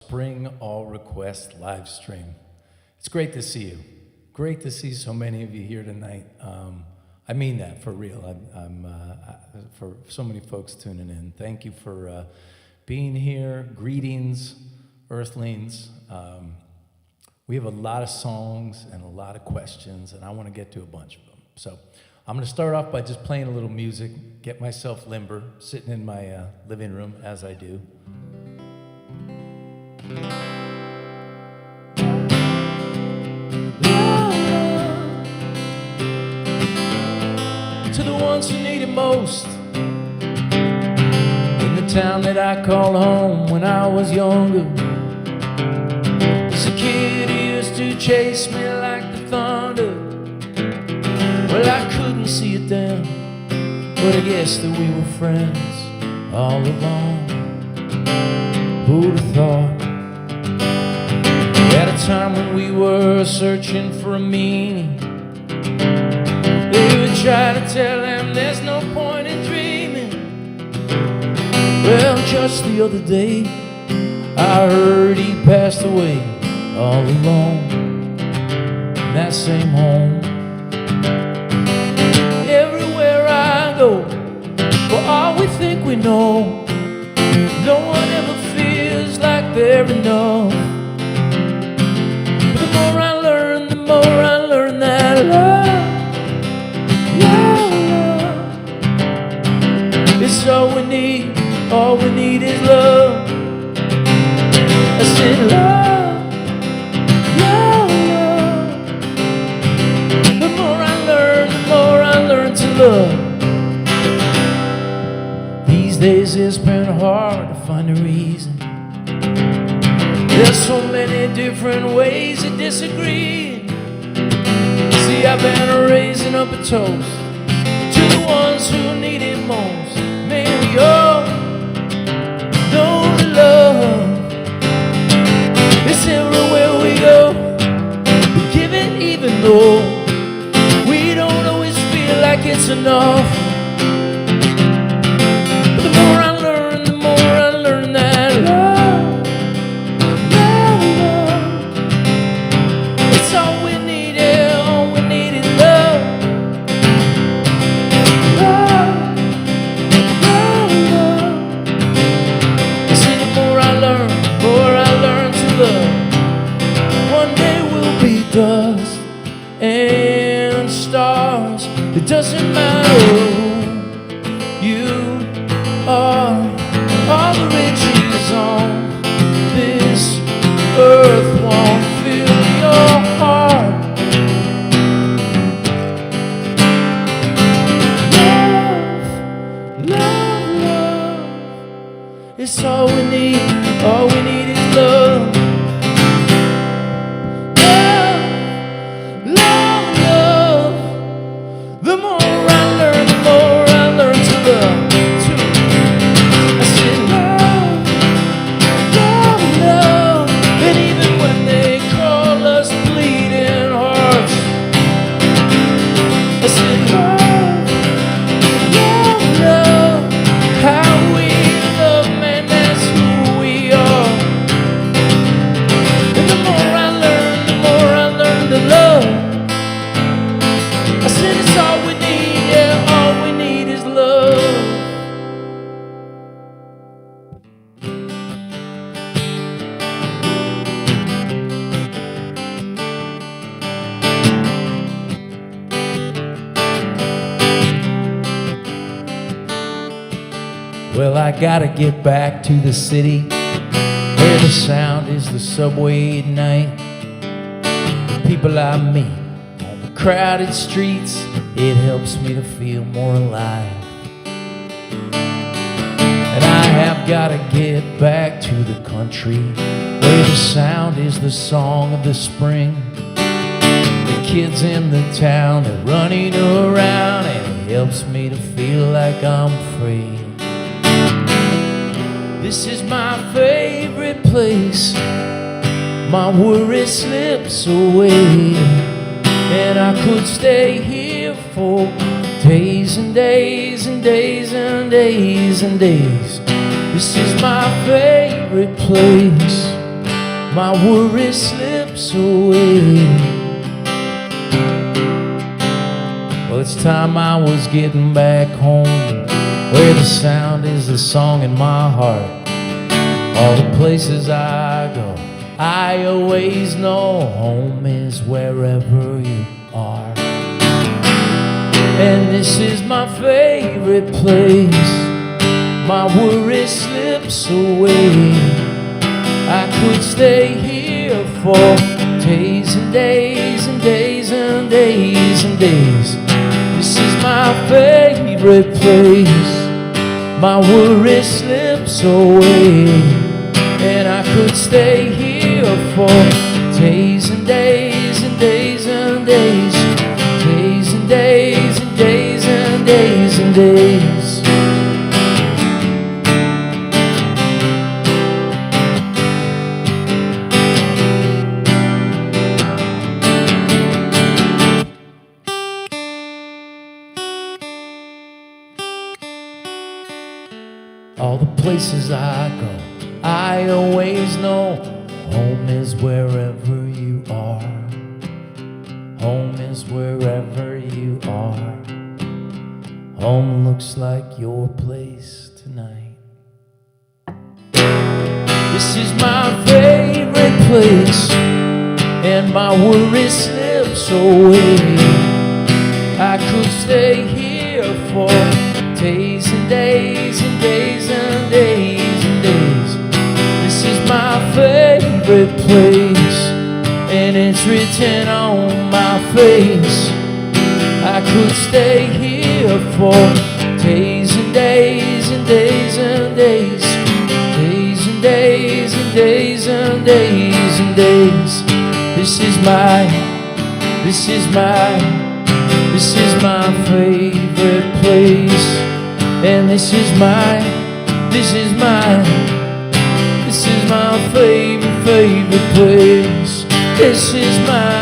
spring all request live stream. It's great to see you. Great to see so many of you here tonight. I mean that for real. For so many folks tuning in. Thank you for being here. Greetings, Earthlings. We have a lot of songs and a lot of questions, and I want to get to a bunch of them. So I'm going to start off by just playing a little music, get myself limber, sitting in my living room as I do. To the ones who need it most, in the town that I call home when I was younger. As a kid, he used to chase me like the thunder. Well, I couldn't see it then, but I guess that we were friends all along. Who'd have thought? At a time when we were searching for a meaning, they would try to tell him there's no point in dreaming. Well, just the other day, I heard he passed away all alone in that same home. Everywhere I go, for all we think we know, no one ever feels like they're enough. But the more I learn that love is all we need. All we need is love. I said love. The more I learn to love. These days it's been hard to find a reason. There's so many different ways of disagreeing. See, I've been raising up a toast to the ones who need it most. May we all know that love is everywhere we go. We give it even though we don't always feel like it's enough. But the more I learn that love, it's all we need, yeah, all we need is love. You see, the more I learn to love. One day we'll be dust and stars. It doesn't matter who you are. All the riches on this earth won't fill your heart. Love, it's all we need. All we need is love. Love. The more I learn to love. I said love. And even when they call us bleeding hearts, I said love. How we love, man, that's who we are. And the more I learn to love. I said it's all we need, yeah, all we need is love. Well, I gotta get back to the city where the sound is the subway at night. The people I meet on the crowded streets, it helps me to feel more alive. And I have gotta get back to the country where the sound is the song of the spring. The kids in the town are running around, and it helps me to feel like I'm free. This is my favorite place. My worry slips away, and I could stay here for days and days and days and days and days. This is my favorite place. my worry slips away. Well, it's time I was getting back home, where the sound is the song in my heart. All the places I go, I always know home is wherever you are. And this is my favorite place. My worry slips away. I could stay here for days and days and days and days and days. This is my favorite place. My worry slips away, and I could stay here for days and days and days and days, days and days and days and days and days. All the places I go, I always know home is wherever you are. Home is wherever you are. Home looks like your place tonight. This is my favorite place, and my worry slips away. I could stay here for days and days and days and days and days. This is my favorite place, and it's written on my face. I could stay here for days and days and days and days, days and days and days and days and days. This is my favorite place, and this is my favorite place. This is my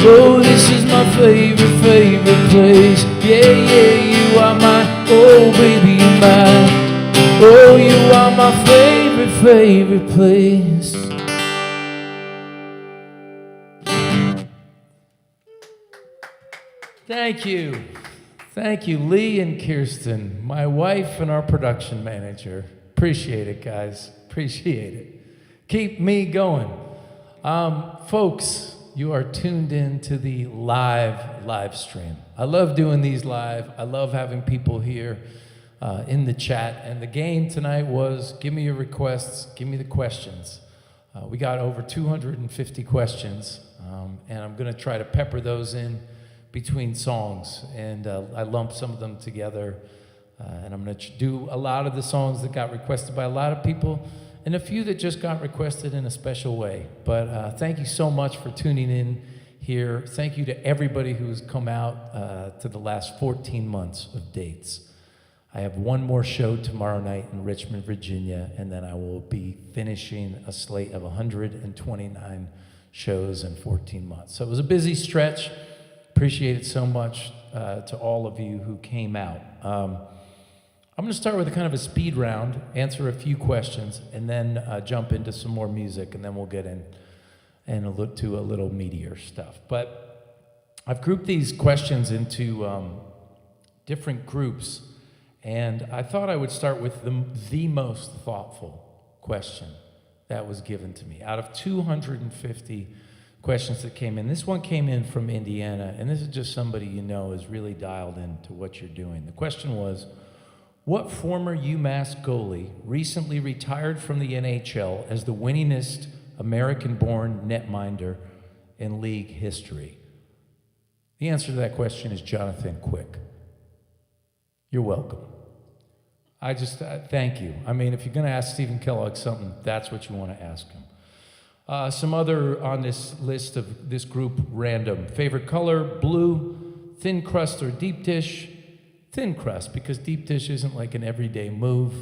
oh, this is my favorite place. Yeah, you are my, oh baby, you're mine. Oh, you are my favorite place. Thank you, Lee and Kirsten, my wife and our production manager. Appreciate it, guys. Appreciate it. Keep me going. Folks, you are tuned in to the live stream. I love doing these live. I love having people here in the chat. And the game tonight was give me your requests, give me the questions. We got over 250 questions, and I'm going to try to pepper those in between songs, and I lumped some of them together, and I'm going to do a lot of the songs that got requested by a lot of people, and a few that just got requested in a special way. But thank you so much for tuning in here. Thank you to everybody who's come out to the last 14 months of dates. I have one more show tomorrow night in Richmond, Virginia, and then I will be finishing a slate of 129 shows in 14 months. So it was a busy stretch. Appreciate it so much to all of you who came out. I'm going to start with a kind of a speed round, answer a few questions, and then jump into some more music, and then we'll get in and look to a little meatier stuff. But I've grouped these questions into different groups, and I thought I would start with the most thoughtful question that was given to me. Out of 250 questions that came in, this one came in from Indiana, and this is just somebody you know is really dialed into what you're doing. The question was, what former UMass goalie recently retired from the NHL as the winningest American-born netminder in league history? The answer to that question is Jonathan Quick. You're welcome. I just thank you. I mean, if you're going to ask Stephen Kellogg something, that's what you want to ask him. Some other on this list of this group, random. Favorite color, blue, thin crust or deep dish? Thin crust, because deep dish isn't like an everyday move,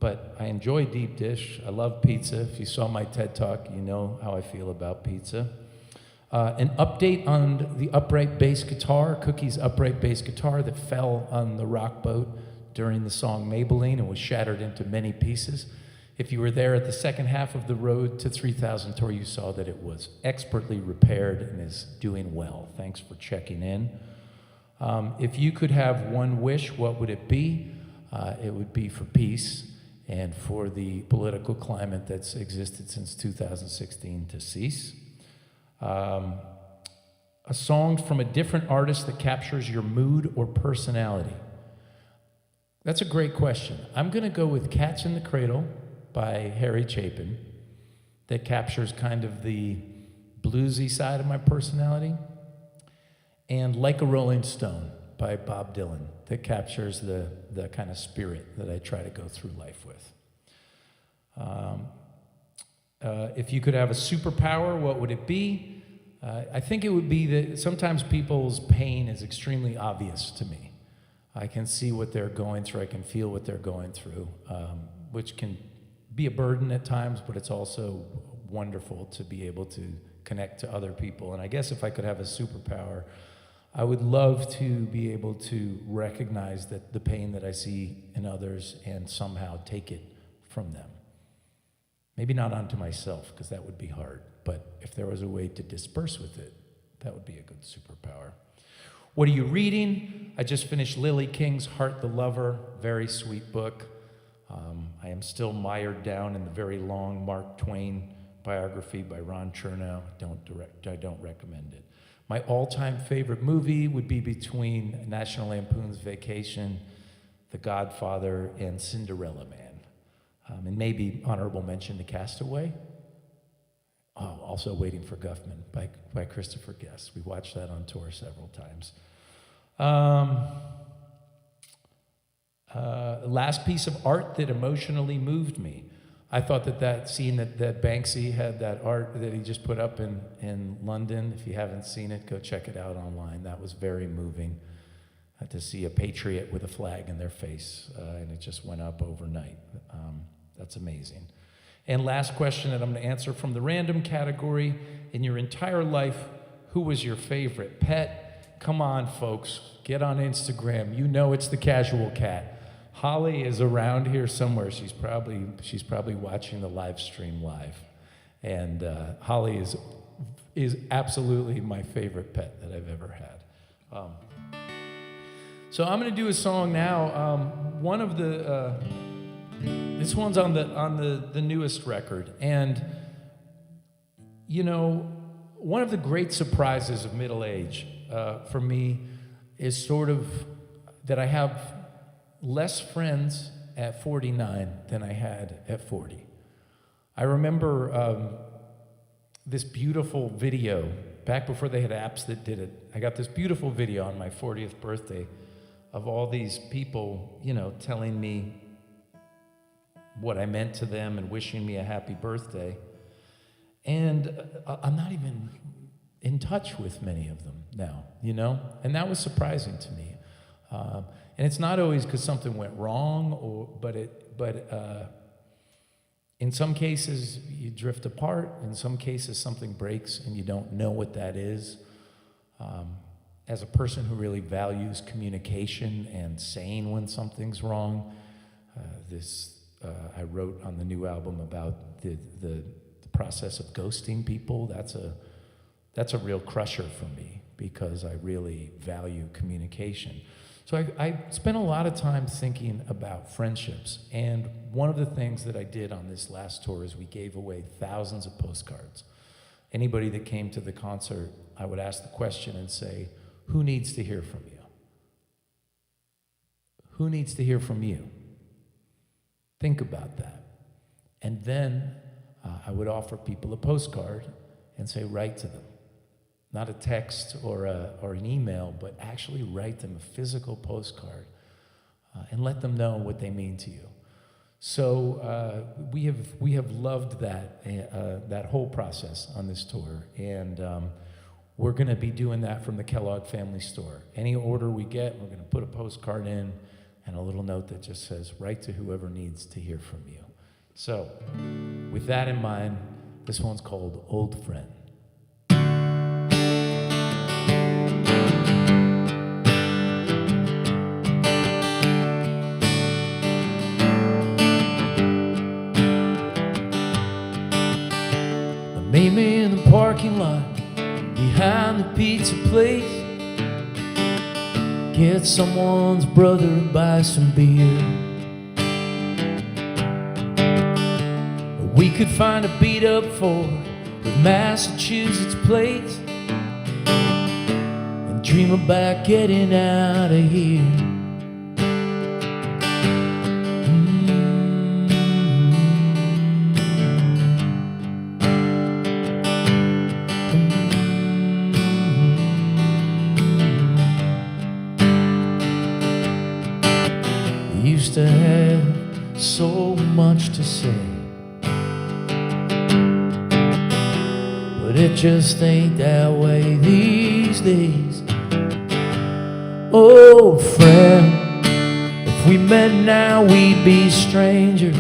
but I enjoy deep dish. I love pizza. If you saw my TED Talk, you know how I feel about pizza. An update on the upright bass guitar, Cookie's upright bass guitar that fell on the rock boat during the song Maybelline and was shattered into many pieces. If you were there at the second half of the Road to 3000 tour, you saw that it was expertly repaired and is doing well. Thanks for checking in. If you could have one wish, what would it be? It would be for peace and for the political climate that's existed since 2016 to cease. A song from a different artist that captures your mood or personality. That's a great question. I'm going to go with Cats in the Cradle by Harry Chapin that captures kind of the bluesy side of my personality, and Like a Rolling Stone by Bob Dylan that captures the kind of spirit that I try to go through life with. If you could have a superpower, what would it be? I think it would be that sometimes people's pain is extremely obvious to me. I can see what they're going through, I can feel what they're going through, which can be a burden at times, but it's also wonderful to be able to connect to other people. And I guess if I could have a superpower, I would love to be able to recognize that the pain that I see in others and somehow take it from them. Maybe not onto myself, because that would be hard, but if there was a way to disperse with it, that would be a good superpower. What are you reading? I just finished Lily King's Heart the Lover, very sweet book. I am still mired down in the very long Mark Twain biography by Ron Chernow. I don't recommend it. My all-time favorite movie would be between National Lampoon's Vacation, The Godfather, and Cinderella Man. And maybe honorable mention to Castaway. Oh, also Waiting for Guffman by Christopher Guest. We watched that on tour several times. Last piece of art that emotionally moved me. I thought that scene that Banksy had, that art that he just put up in London, if you haven't seen it, go check it out online. That was very moving to see a patriot with a flag in their face, and it just went up overnight. That's amazing. And last question that I'm going to answer from the random category. In your entire life, who was your favorite pet? Come on, folks. Get on Instagram. You know it's the Casual Cat. Holly is around here somewhere. She's probably watching the live stream live. And Holly is absolutely my favorite pet that I've ever had. So I'm going to do a song now. One of the... this one's on the newest record, and you know, one of the great surprises of middle age for me is sort of that I have less friends at 49 than I had at 40. I remember this beautiful video back before they had apps that did it. I got this beautiful video on my 40th birthday of all these people, you know, telling me what I meant to them and wishing me a happy birthday. And I'm not even in touch with many of them now, you know? And that was surprising to me. And it's not always because something went wrong, but in some cases you drift apart. In some cases something breaks and you don't know what that is. As a person who really values communication and saying when something's wrong, I wrote on the new album about the process of ghosting people. That's a real crusher for me because I really value communication. So I spent a lot of time thinking about friendships, and one of the things that I did on this last tour is we gave away thousands of postcards. Anybody that came to the concert, I would ask the question and say, who needs to hear from you? Who needs to hear from you? Think about that. And then I would offer people a postcard and say, write to them. Not a text or an email, but actually write them a physical postcard and let them know what they mean to you. So we have loved that whole process on this tour, and we're going to be doing that from the Kellogg Family Store. Any order we get, we're going to put a postcard in and a little note that just says, write to whoever needs to hear from you. So with that in mind, this one's called Old Friend. meet me in the parking lot behind the pizza place. Get someone's brother to buy some beer. We could find a beat-up Ford with Massachusetts plates and dream about getting out of here. Used to have so much to say, but it just ain't that way these days. Oh friend, if we met now we'd be strangers.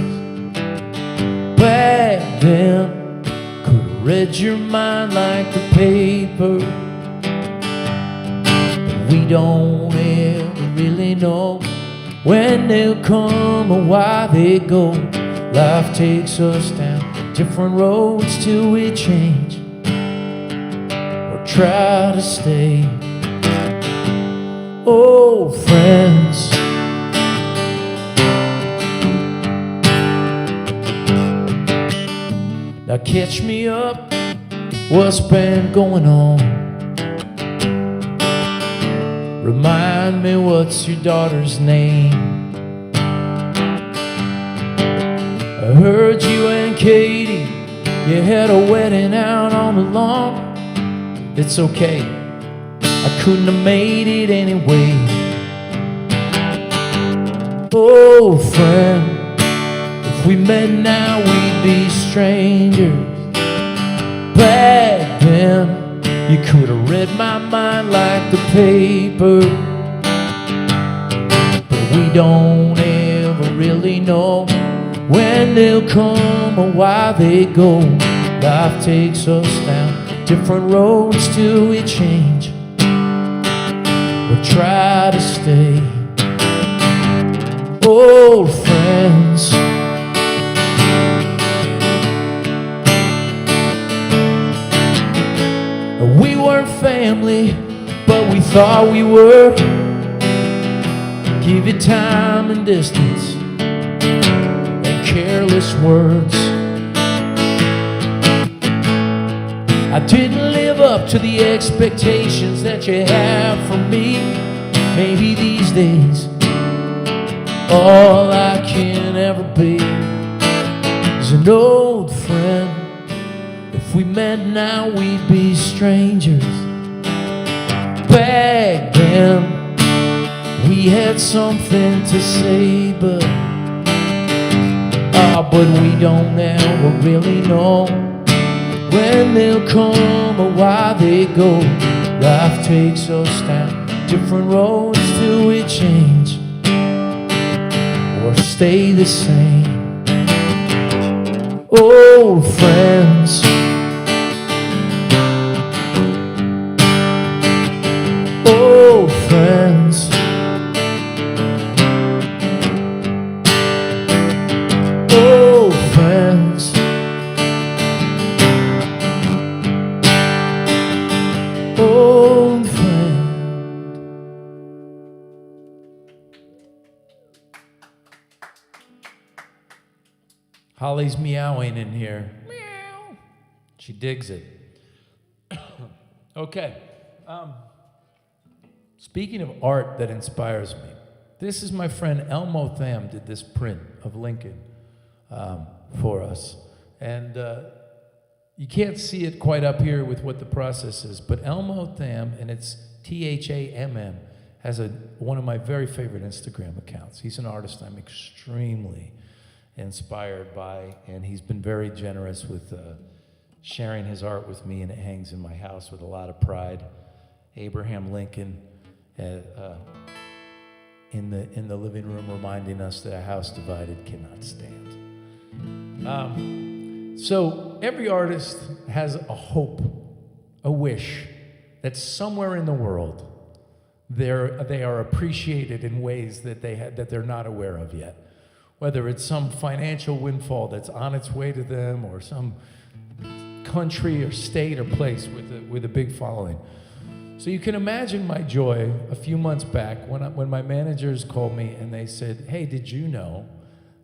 Back then, could've read your mind like the paper, but we don't ever really know when they'll come or why they go. Life takes us down different roads till we change or try to stay. Oh, friends, now catch me up, what's been going on? Remind me, what's your daughter's name? I heard you and Katie, you had a wedding out on the lawn. It's okay, I couldn't have made it anyway. Oh friend, if we met now we'd be strangers. Back then, you could have read my mind like the paper, but we don't ever really know when they'll come or why they go. Life takes us down different roads till we change or try to stay. Old friends, we weren't family, but we thought we were. Give it time and distance and careless words. I didn't live up to the expectations that you have from me. Maybe these days all I can ever be is an old friend. If we met now we'd be strangers. Back then we had something to say, but we don't ever really know when they'll come or why they go. Life takes us down different roads till we change or stay the same. Old friends, old friends, old friends, old friend. Holly's meowing in here. Meow. She digs it. Okay. Speaking of art that inspires me, this is my friend Elmo Tham did this print of Lincoln for us. And you can't see it quite up here with what the process is, but Elmo Tham, and it's T-H-A-M-M, has one of my very favorite Instagram accounts. He's an artist I'm extremely inspired by, and he's been very generous with sharing his art with me, and it hangs in my house with a lot of pride. Abraham Lincoln in the living room, reminding us that a house divided cannot stand. So every artist has a hope, a wish that somewhere in the world they are appreciated in ways that they're not aware of yet. Whether it's some financial windfall that's on its way to them, or some country or state or place with a big following. So you can imagine my joy a few months back when my managers called me and they said, hey, did you know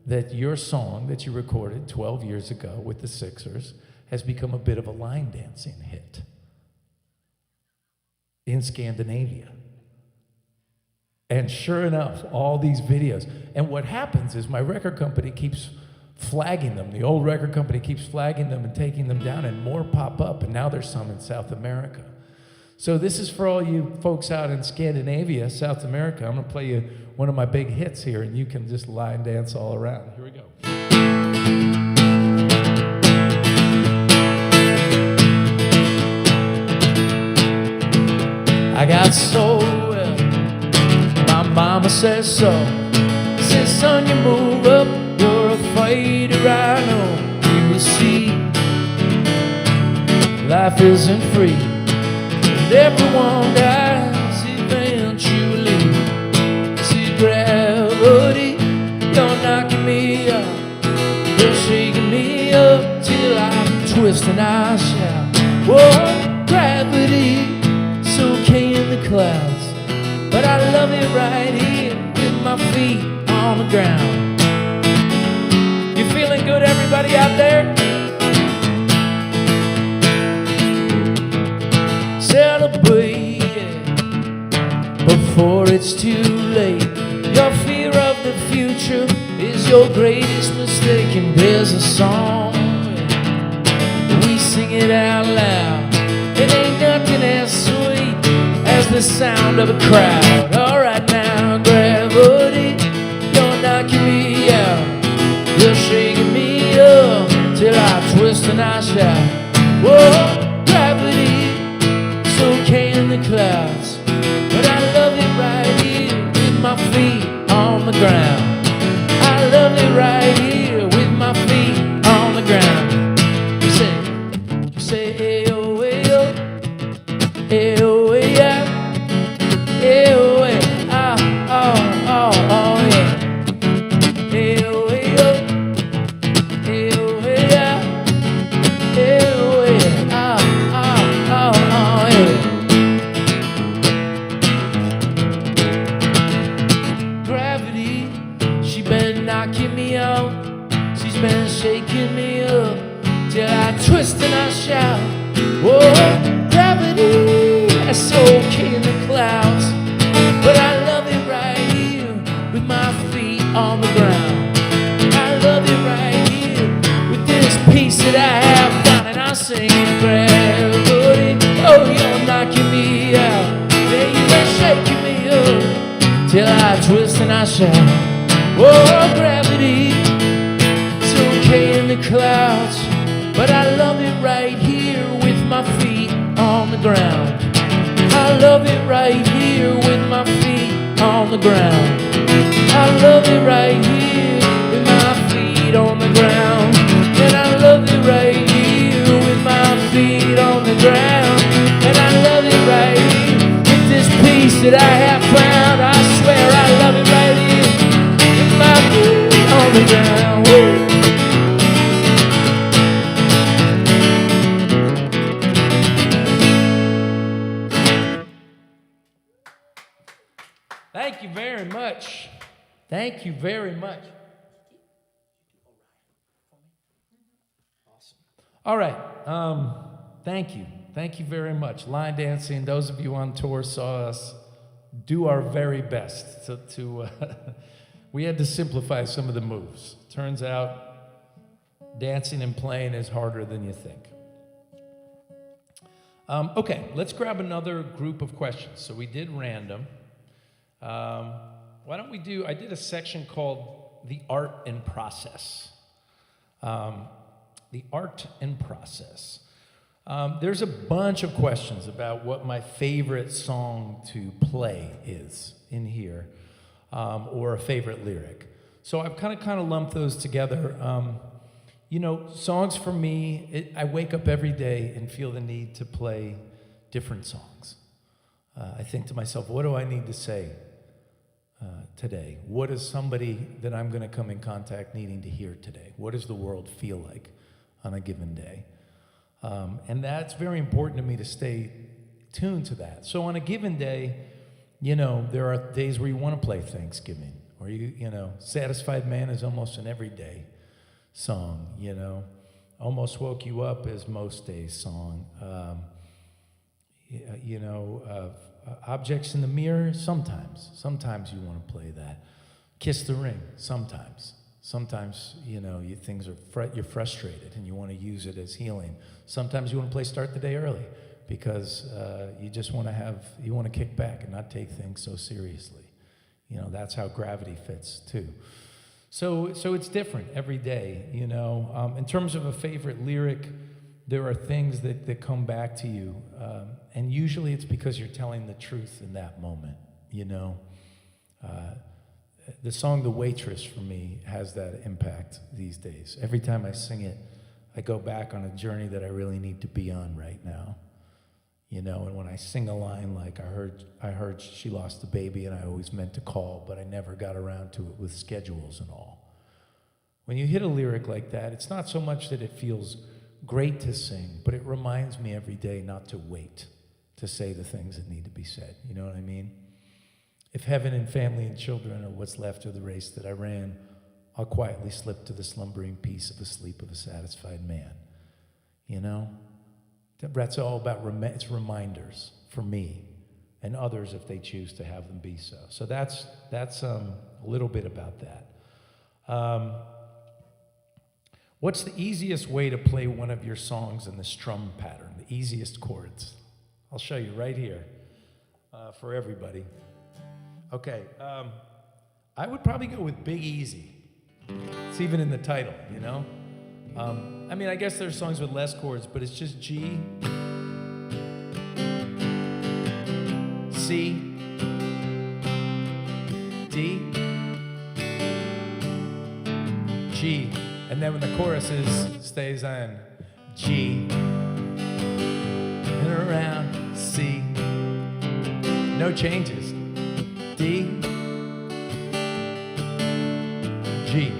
that your song that you recorded 12 years ago with the Sixers has become a bit of a line dancing hit in Scandinavia? And sure enough, all these videos. And what happens is my record company keeps flagging them. The old record company keeps flagging them and taking them down, and more pop up, and now there's some in South America. So this is for all you folks out in Scandinavia, South America. I'm going to play you one of my big hits here, and you can just line dance all around. Here we go. I got so well, my mama says so. Says, son, you move up, you're a fighter, I know. You will see, life isn't free, and everyone dies eventually. See, gravity, you're knocking me up, you're shaking me up till I'm twisting, I shout. Whoa, gravity, it's okay in the clouds, but I love it right here with my feet on the ground. You feeling good, everybody out there? Celebrate before it's too late. Your fear of the future is your greatest mistake. And there's a song, we sing it out loud. It ain't nothing as sweet as the sound of a crowd. All right now, gravity, you're knocking me out, you're shaking me up till I twist and I shout. Whoa, gravity, it's okay in the clouds, but I love it right here with my feet on the ground. I love it right here with my feet on the ground. You say, ayo, ayo, ayo, ayo, ayo, ayo, oh, oh, oh, yeah. Ayo, ayo, ayo, ayo, ayo, ayo, oh, oh, oh, yeah. Gravity, she been knocking me out, she's been shaking me up till I twist and I shout. Whoa, gravity, that's okay in the clouds, but I love it right here with my feet on the ground. I love it right here with this piece that I have found, and I sing gravity, oh, you're knocking me out, yeah, you been shaking me up till I twist and I shout. Whoa, gravity, it's okay in the clouds, but I love it right here with my feet on the ground. I love it right here with my feet on the ground. I love it right here with my feet on the ground. And I love it right here with my feet on the ground. And I love it right here with this piece that I have found. I swear I love it right here with my feet on the ground. Woo. Thank you very much. Thank you very much. Awesome. All right. Thank you. Thank you very much. Line dancing, those of you on tour saw us do our very best to we had to simplify some of the moves. Turns out dancing and playing is harder than you think. Okay, let's grab another group of questions. So we did random. Why don't we do, I did a section called The Art and Process. The Art and Process. There's a bunch of questions about what my favorite song to play is in here, or a favorite lyric. So I've kind of lumped those together. You know, songs for me, I wake up every day and feel the need to play different songs. I think to myself, what do I need to say today? What is somebody that I'm going to come in contact needing to hear today? What does the world feel like on a given day? And that's very important to me to stay tuned to that. So on a given day, you know, there are days where you want to play Thanksgiving, or you know, Satisfied Man is almost an everyday song, you know. Almost Woke You Up is most days' song. Objects in the Mirror, sometimes you want to play that. Kiss the Ring, sometimes you know, you're frustrated and you want to use it as healing. Sometimes you want to play Start the Day Early because you just want to kick back and not take things so seriously. You know, that's how Gravity fits too. So it's different every day, you know. In terms of a favorite lyric, there are things that come back to you, and usually it's because you're telling the truth in that moment, you know. The song The Waitress for me has that impact these days. Every time I sing it, I go back on a journey that I really need to be on right now, you know. And when I sing a line like I heard she lost a baby and I always meant to call, but I never got around to it with schedules and all. When you hit a lyric like that, it's not so much that it feels great to sing, but it reminds me every day not to wait to say the things that need to be said. You know what I mean? If heaven and family and children are what's left of the race that I ran, I'll quietly slip to the slumbering peace of the sleep of a satisfied man. You know? That's all about it's reminders for me and others if they choose to have them be so. So that's a little bit about that. What's the easiest way to play one of your songs in the strum pattern, the easiest chords? I'll show you right here for everybody. Okay, I would probably go with Big Easy. It's even in the title, you know? I mean, I guess there's songs with less chords, but it's just G, C, D, G. And then when the chorus stays on G, and around C. No changes. D, G.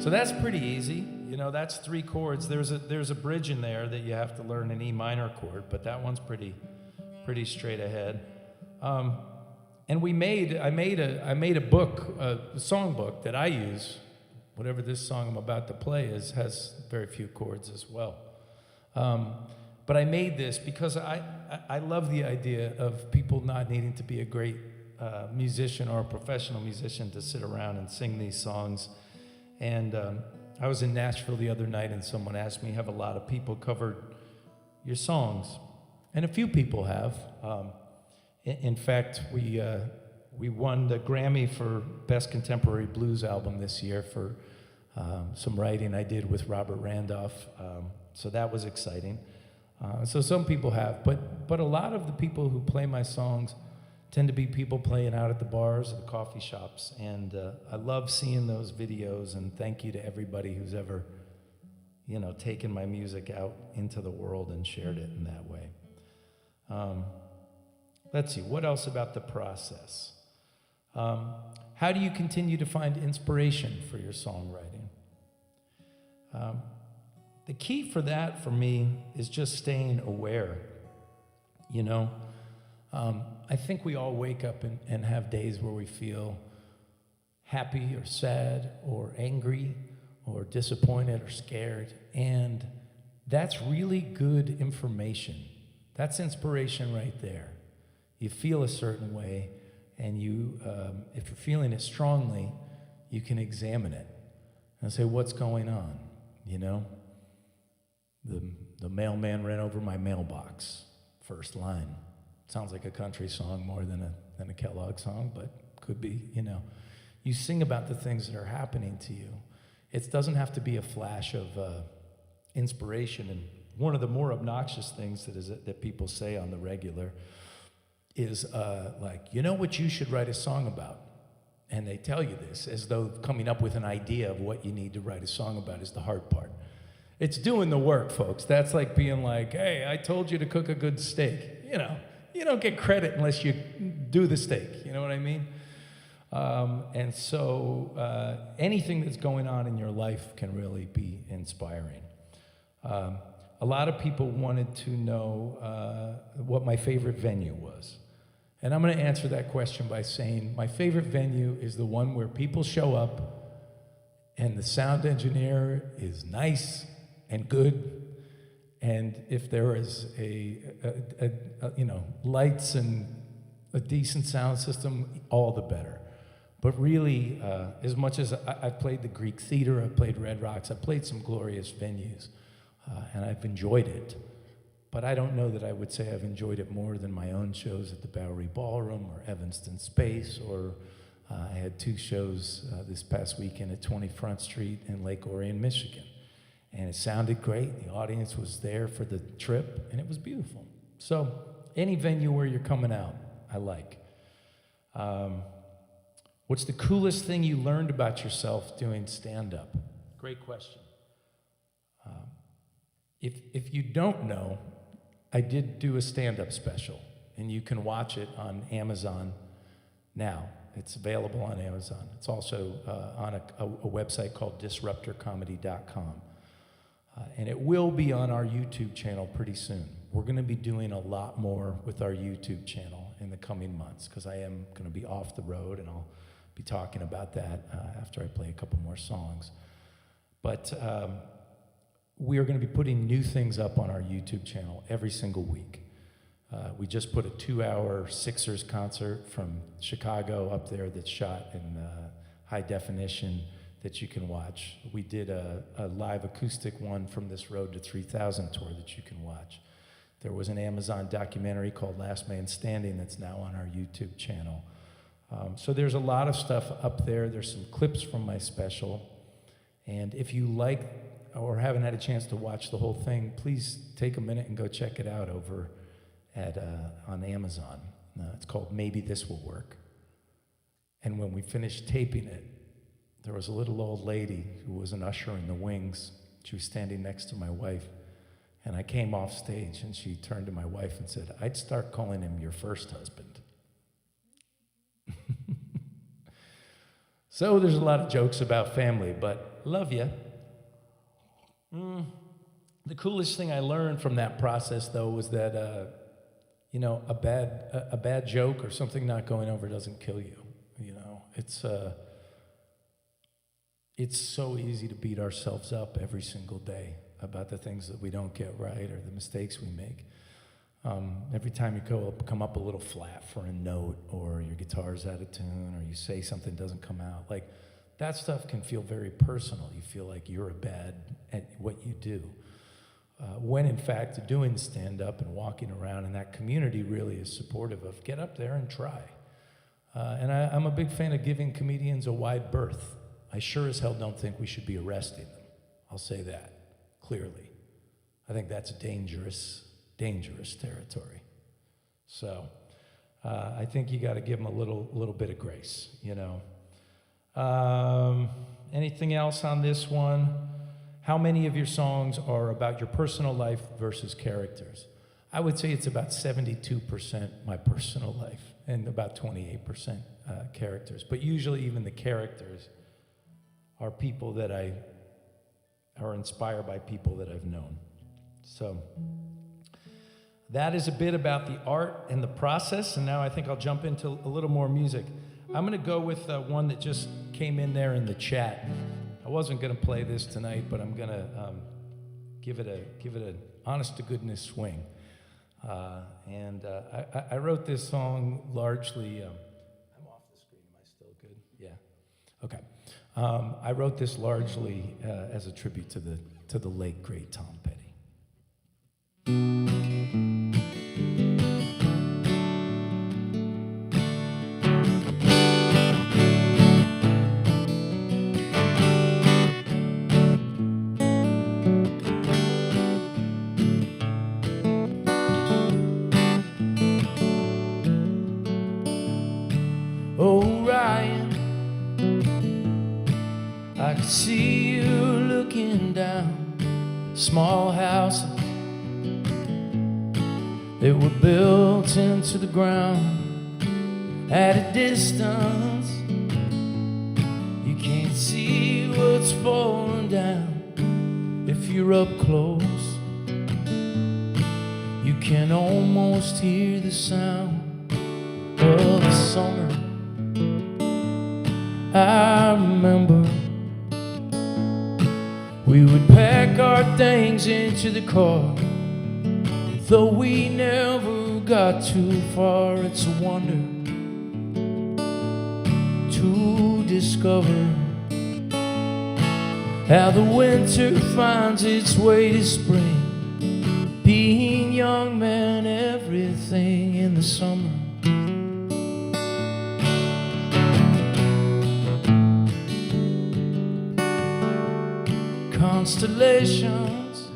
So that's pretty easy. You know, that's 3 chords. There's a bridge in there that you have to learn an E minor chord, but that one's pretty straight ahead. And I made a book, a song book that I use. Whatever this song I'm about to play has very few chords as well. But I made this because I love the idea of people not needing to be a great musician or a professional musician to sit around and sing these songs. And I was in Nashville the other night and someone asked me, have a lot of people covered your songs? And a few people have. In fact, we won the Grammy for Best Contemporary Blues Album this year for some writing I did with Robert Randolph. So that was exciting. So some people have, but a lot of the people who play my songs tend to be people playing out at the bars, at the coffee shops, and I love seeing those videos, and thank you to everybody who's ever, you know, taken my music out into the world and shared it in that way. Let's see, what else about the process? How do you continue to find inspiration for your songwriting? The key for that for me is just staying aware, you know? I think we all wake up and have days where we feel happy or sad or angry or disappointed or scared, and that's really good information. That's inspiration right there. You feel a certain way, and you, if you're feeling it strongly, you can examine it and say, what's going on, you know? The mailman ran over my mailbox, first line. Sounds like a country song more than a Kellogg song, but could be, you know. You sing about the things that are happening to you. It doesn't have to be a flash of inspiration. And one of the more obnoxious things that people say on the regular is like, you know what you should write a song about? And they tell you this as though coming up with an idea of what you need to write a song about is the hard part. It's doing the work, folks. That's like being like, hey, I told you to cook a good steak. You know, you don't get credit unless you do the steak. You know what I mean? And anything that's going on in your life can really be inspiring. a lot of people wanted to know what my favorite venue was. And I'm going to answer that question by saying my favorite venue is the one where people show up and the sound engineer is nice and good. And if there is lights and a decent sound system, all the better. But really, as much as I've played the Greek Theater, I've played Red Rocks, I've played some glorious venues, and I've enjoyed it. But I don't know that I would say I've enjoyed it more than my own shows at the Bowery Ballroom or Evanston Space, or I had 2 shows this past weekend at 20 Front Street in Lake Orion, Michigan. And it sounded great. The audience was there for the trip, and it was beautiful. So any venue where you're coming out, I like. What's the coolest thing you learned about yourself doing stand-up? Great question. If you don't know, I did do a stand-up special, and you can watch it on Amazon now. It's available on Amazon. It's also on a website called disruptorcomedy.com. And it will be on our YouTube channel pretty soon. We're going to be doing a lot more with our YouTube channel in the coming months, because I am going to be off the road, and I'll be talking about that after I play a couple more songs. But we are going to be putting new things up on our YouTube channel every single week. We just put a 2-hour Sixers concert from Chicago up there that's shot in high definition that you can watch. We did a live acoustic one from this Road to 3000 tour that you can watch. There was an Amazon documentary called Last Man Standing that's now on our YouTube channel. So there's a lot of stuff up there. There's some clips from my special. And if you like or haven't had a chance to watch the whole thing, please take a minute and go check it out over at on Amazon. It's called Maybe This Will Work. And when we finished taping it, there was a little old lady who was an usher in the wings. She was standing next to my wife. And I came off stage, and she turned to my wife and said, "I'd start calling him your first husband." So there's a lot of jokes about family, but love you. The coolest thing I learned from that process, though, was that a bad joke or something not going over doesn't kill you. It's so easy to beat ourselves up every single day about the things that we don't get right or the mistakes we make. Every time you come up a little flat for a note, or your guitar's out of tune, or you say something doesn't come out, like that stuff can feel very personal. You feel like you're bad at what you do. When in fact, doing stand-up and walking around in that community really is supportive of get up there and try. And I'm a big fan of giving comedians a wide berth. I sure as hell don't think we should be arresting them. I'll say that clearly. I think that's dangerous territory. So I think you got to give them a little bit of grace, Anything else on this one? How many of your songs are about your personal life versus characters? I would say it's about 72% my personal life and about 28% characters. But usually even the characters are people that are inspired by people that I've known. So that is a bit about the art and the process, and now I think I'll jump into a little more music. I'm going to go with one that just came in there in the chat. I wasn't going to play this tonight, but I'm going to give it an honest-to-goodness swing. I wrote this song largely... I'm off the screen. Am I still good? Yeah. Okay. I wrote this largely as a tribute to the late, great Tom Petty. Oh, Ryan, I could see you looking down. Small houses, they were built into the ground. At a distance, you can't see what's falling down. If you're up close, can almost hear the sound of the summer. I remember we would pack our things into the car. Though we never got too far, it's a wonder to discover how the winter finds its way to spring. Being young meant everything in the summer. Constellations,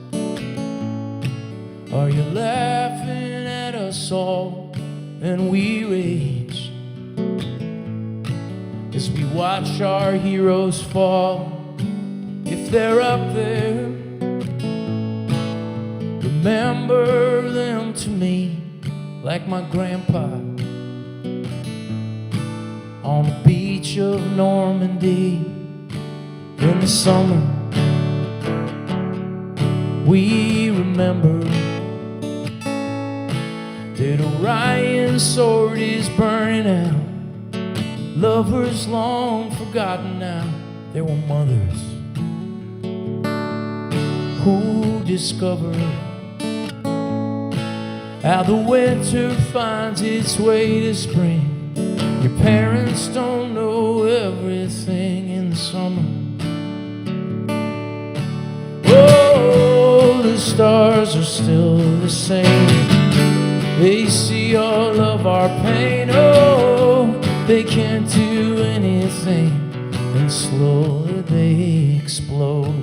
are you laughing at us all? And we rage as we watch our heroes fall. If they're up there, remember them to me, like my grandpa on the beach of Normandy in the summer. We remember that Orion's sword is burning out. Lovers long forgotten now. There were mothers who discovered how the winter finds its way to spring. Your parents don't know everything in the summer. Oh, the stars are still the same. They see all of our pain. Oh, they can't do anything, and slowly they explode.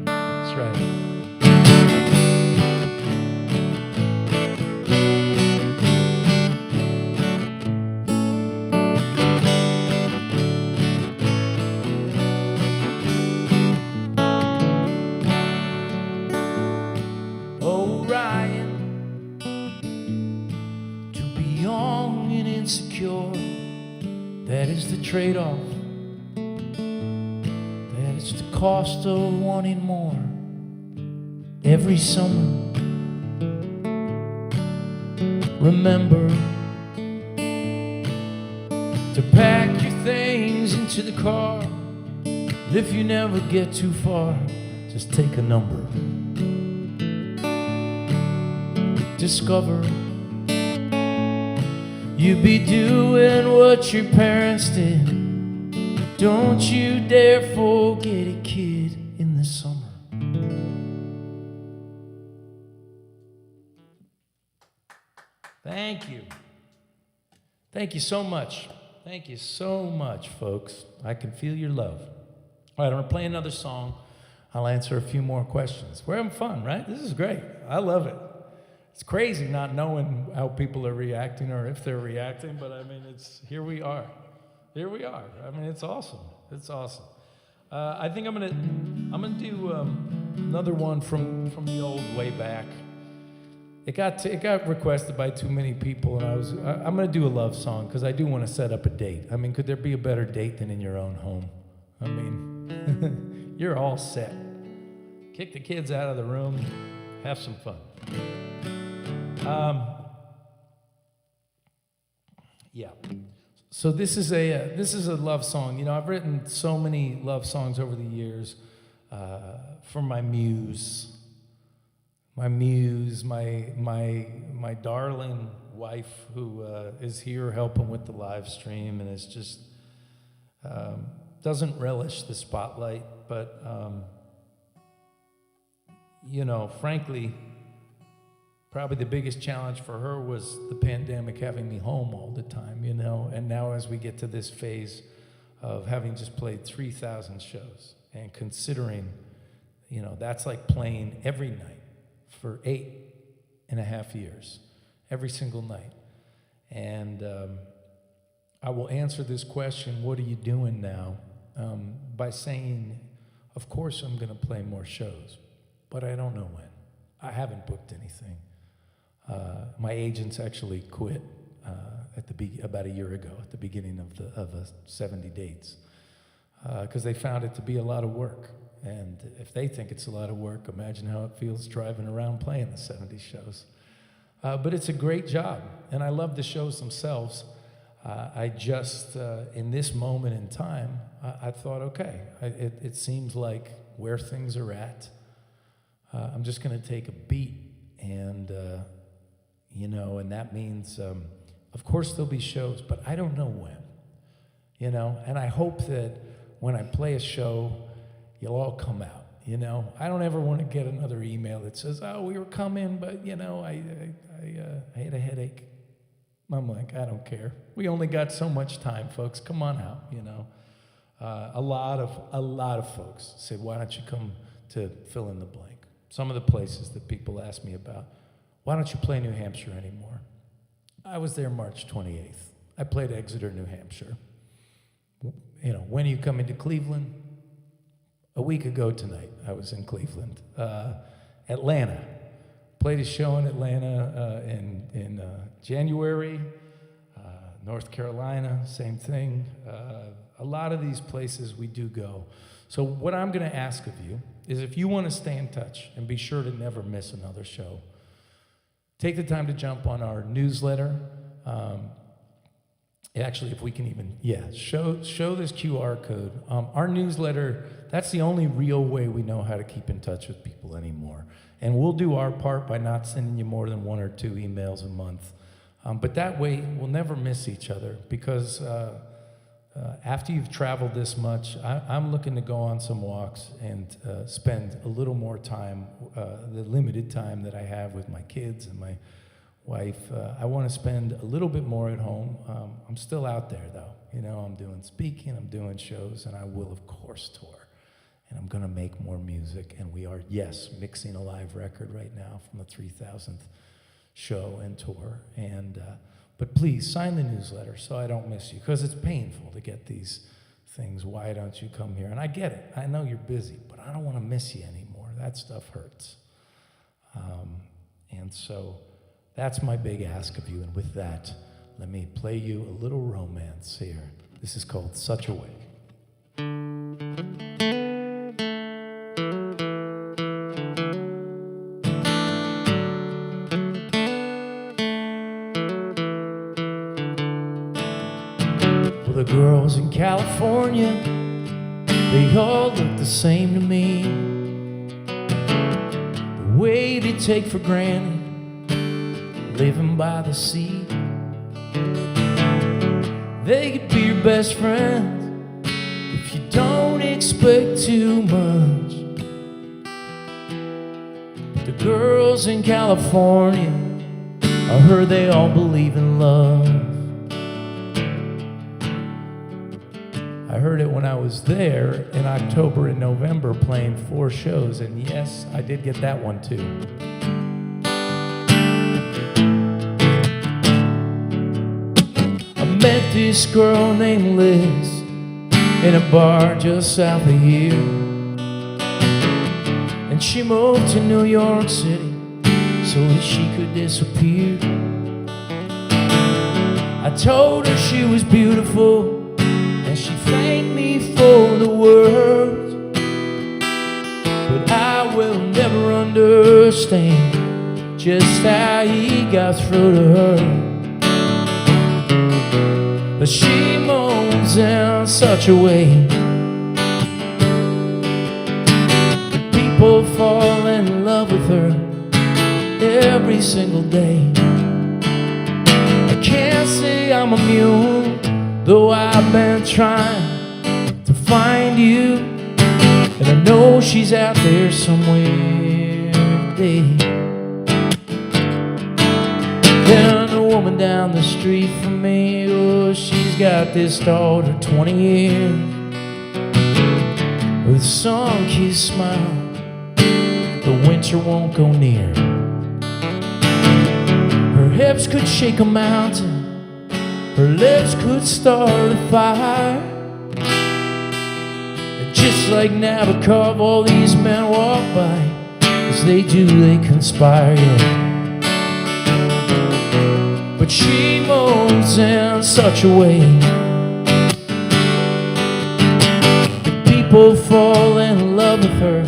That's right. That is the trade-off. That is the cost of wanting more every summer. Remember to pack your things into the car. If you never get too far, just take a number. Discover you'd be doing what your parents did. Don't you dare forget a kid in the summer. Thank you. Thank you so much. Thank you so much, folks. I can feel your love. All right, I'm going to play another song. I'll answer a few more questions. We're having fun, right? This is great. I love it. It's crazy not knowing how people are reacting or if they're reacting, but I mean, here we are. Here we are. I mean, it's awesome. It's awesome. I think I'm gonna do another one from the old way back. It got requested by too many people, and I'm gonna do a love song because I do want to set up a date. I mean, could there be a better date than in your own home? I mean, you're all set. Kick the kids out of the room, have some fun. Yeah. So this is a love song. You know, I've written so many love songs over the years for my muse, my darling wife who is here helping with the live stream and is just doesn't relish the spotlight, but you know, frankly, probably the biggest challenge for her was the pandemic having me home all the time, you know, and now as we get to this phase of having just played 3,000 shows and considering, you know, that's like playing every night for 8.5 years, every single night. And I will answer this question, what are you doing now, by saying, of course I'm gonna play more shows, but I don't know when. I haven't booked anything. My agents actually quit about a year ago at the beginning of 70 dates because they found it to be a lot of work. And if they think it's a lot of work, imagine how it feels driving around playing the 70 shows. But it's a great job, and I love the shows themselves. I just, in this moment in time, I thought, okay, it seems like where things are at, I'm just going to take a beat, and, you know, and that means, of course there'll be shows, but I don't know when, you know, and I hope that when I play a show, you'll all come out, you know. I don't ever want to get another email that says, oh, we were coming, but, you know, I had a headache. I'm like, I don't care. We only got so much time, folks. Come on out, you know. A lot of folks said, why don't you come to fill in the blank? Some of the places that people ask me about, why don't you play New Hampshire anymore? I was there March 28th. I played Exeter, New Hampshire. You know, when are you coming to Cleveland? A week ago tonight, I was in Cleveland. Atlanta. Played a show in Atlanta in January. North Carolina, same thing. A lot of these places we do go. So what I'm going to ask of you is, if you want to stay in touch and be sure to never miss another show, take the time to jump on our newsletter. Actually, if we can even, show this QR code. Our newsletter, that's the only real way we know how to keep in touch with people anymore. And we'll do our part by not sending you more than 1 or 2 emails a month. But that way, we'll never miss each other, because after you've traveled this much, I'm looking to go on some walks and spend a little more time, the limited time that I have with my kids and my wife. I want to spend a little bit more at home. I'm still out there, though. You know, I'm doing speaking, I'm doing shows, and I will, of course, tour. And I'm going to make more music. And we are, yes, mixing a live record right now from the 3000th show and tour. And but please sign the newsletter so I don't miss you, because it's painful to get these things. Why don't you come here? And I get it. I know you're busy, but I don't want to miss you anymore. That stuff hurts. And so that's my big ask of you. And with that, let me play you a little romance here. This is called Such a Way. Well, the girls in California, they all look the same to me. The way they take for granted living by the sea. They could be your best friend if you don't expect too much. But the girls in California, I heard they all believe in love. I heard it when I was there in October and November playing 4 shows, and yes, I did get that one too. Met this girl named Liz in a bar just south of here, and she moved to New York City so that she could disappear. I told her she was beautiful, and she thanked me for the words, but I will never understand just how he got through to her. But she moves in such a way that people fall in love with her every single day. I can't say I'm immune, though I've been trying to find you, and I know she's out there somewhere today. Then a woman down the street from me, oh, she's got this daughter 20 years with a sun-kissed smile the winter won't go near. Her hips could shake a mountain, her lips could start a fire, and just like Nabokov, all these men walk by. As they do, they conspire, yeah. But she moves in such a way that people fall in love with her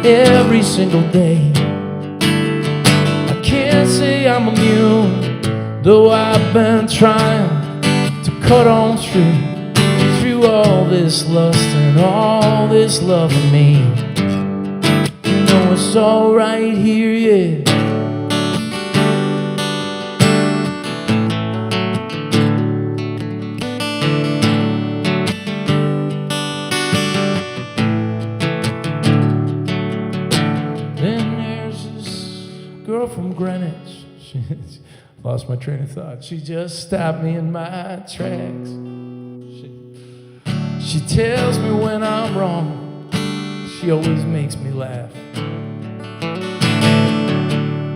every single day. I can't say I'm immune, though I've been trying to cut on through all this lust and all this love of me. You know it's all right here, yeah. Then there's this girl from Greenwich. She lost my train of thought. She just stopped me in my tracks. She tells me when I'm wrong. She always makes me laugh.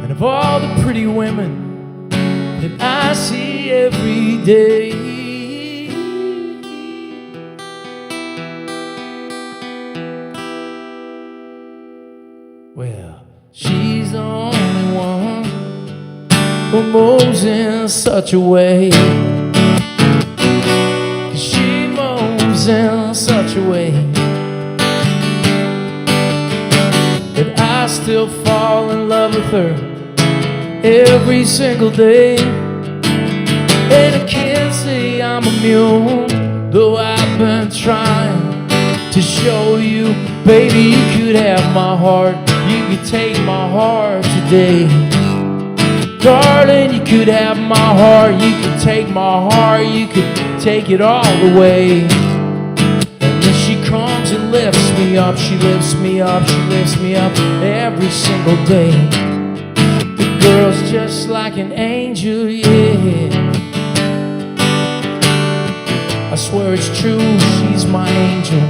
And of all the pretty women that I see every day, well, she's the only one who moves in such a way. 'Cause she moves in such a way that I still fall in love with her every single day. And I can't say I'm immune, though I've been trying to show you, baby, you could have my heart. You could take my heart today. Darling, you could have my heart. You could take my heart. You could take it all away. And then she comes and lifts me up. She lifts me up. She lifts me up every single day. The girl's just like an angel, yeah. I swear it's true, she's my angel.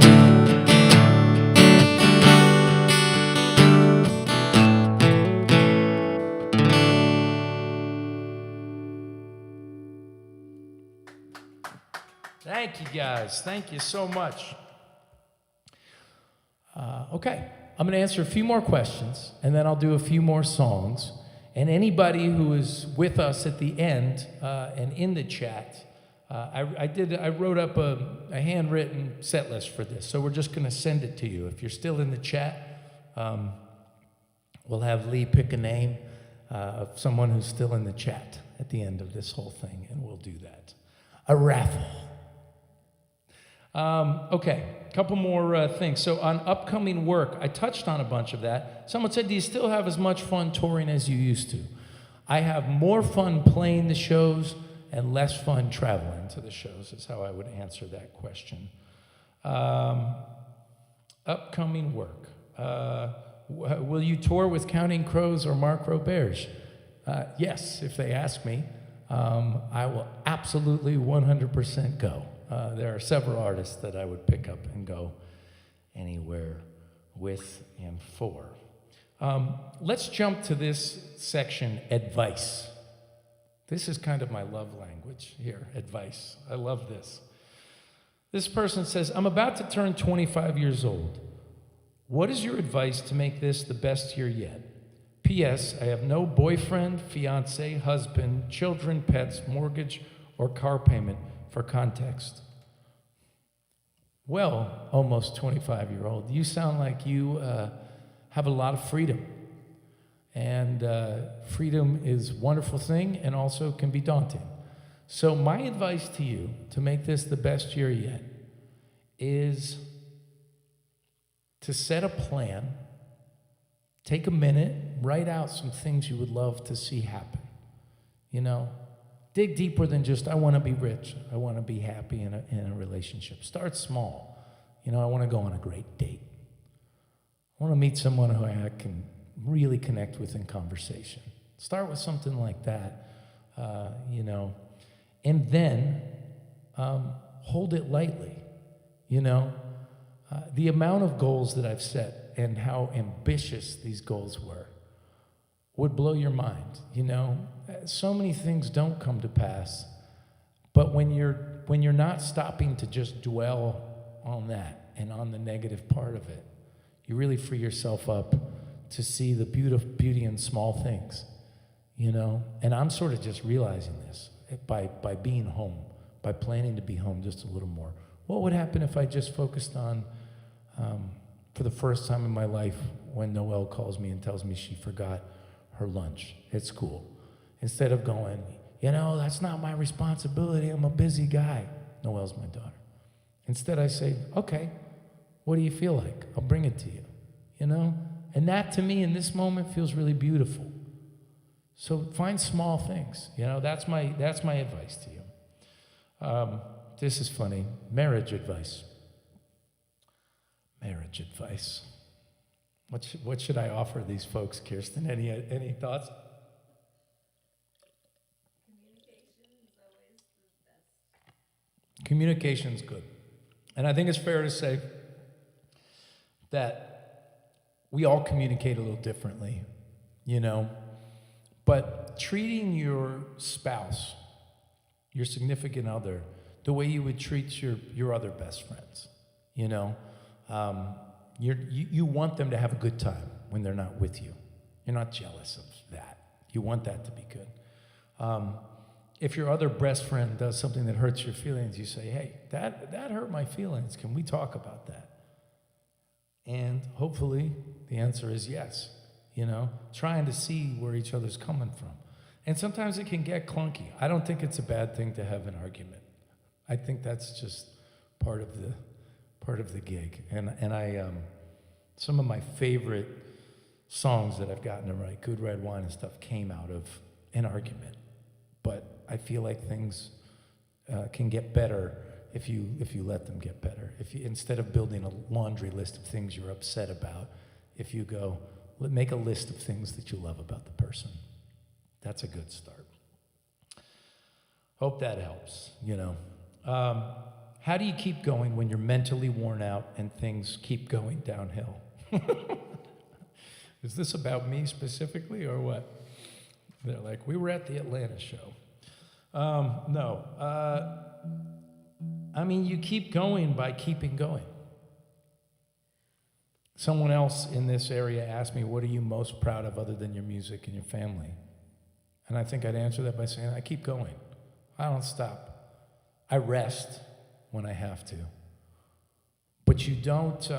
Thank you, guys. Thank you so much. Okay, I'm going to answer a few more questions, and then I'll do a few more songs. And anybody who is with us at the end and in the chat, I wrote up a handwritten set list for this, so we're just going to send it to you. If you're still in the chat, we'll have Lee pick a name of someone who's still in the chat at the end of this whole thing, and we'll do that. A raffle. Okay, a couple more things. So on upcoming work, I touched on a bunch of that. Someone said, do you still have as much fun touring as you used to? I have more fun playing the shows and less fun traveling to the shows, is how I would answer that question. Upcoming work. Will you tour with Counting Crows or Mark Roberge? Yes, if they ask me. I will absolutely 100% go. There are several artists that I would pick up and go anywhere with and for. Let's jump to this section, advice. This is kind of my love language here, advice. I love this. This person says, I'm about to turn 25 years old. What is your advice to make this the best year yet? P.S. I have no boyfriend, fiance, husband, children, pets, mortgage, or car payment. For context. Well, almost 25-year-old, you sound like you have a lot of freedom. And freedom is a wonderful thing and also can be daunting. So my advice to you to make this the best year yet is to set a plan, take a minute, write out some things you would love to see happen. You know, dig deeper than just, I want to be rich. I want to be happy in a relationship. Start small. You know, I want to go on a great date. I want to meet someone who I can really connect with in conversation. Start with something like that, you know, and then hold it lightly. You know, the amount of goals that I've set and how ambitious these goals were would blow your mind. You know, so many things don't come to pass, but when you're not stopping to just dwell on that and on the negative part of it, you really free yourself up to see the beauty in small things, you know. And I'm sort of just realizing this by being home, by planning to be home just a little more. What would happen if I just focused on, for the first time in my life, when Noelle calls me and tells me she forgot her lunch at school? Instead of going, that's not my responsibility. I'm a busy guy. Noelle's my daughter. Instead, I say, okay, what do you feel like? I'll bring it to you, And that, to me, in this moment, feels really beautiful. So find small things. That's my advice to you. This is funny. Marriage advice. Marriage advice. What should I offer these folks, Kirsten? Any thoughts? Communication's good. And I think it's fair to say that we all communicate a little differently, But treating your spouse, your significant other, the way you would treat your other best friends, you want them to have a good time when they're not with you. You're not jealous of that. You want that to be good. If your other best friend does something that hurts your feelings, you say, hey, that hurt my feelings. Can we talk about that? And hopefully the answer is yes, trying to see where each other's coming from. And sometimes it can get clunky. I don't think it's a bad thing to have an argument. I think that's just part of the gig. And I some of my favorite songs that I've gotten to write, Good Red Wine and stuff, came out of an argument. But I feel like things can get better if you let them get better. If you, instead of building a laundry list of things you're upset about, if you go, make a list of things that you love about the person. That's a good start. Hope that helps, How do you keep going when you're mentally worn out and things keep going downhill? Is this about me specifically or what? They're like, we were at the Atlanta show. No. You keep going by keeping going. Someone else in this area asked me, what are you most proud of other than your music and your family? And I think I'd answer that by saying, I keep going. I don't stop. I rest when I have to. But you don't,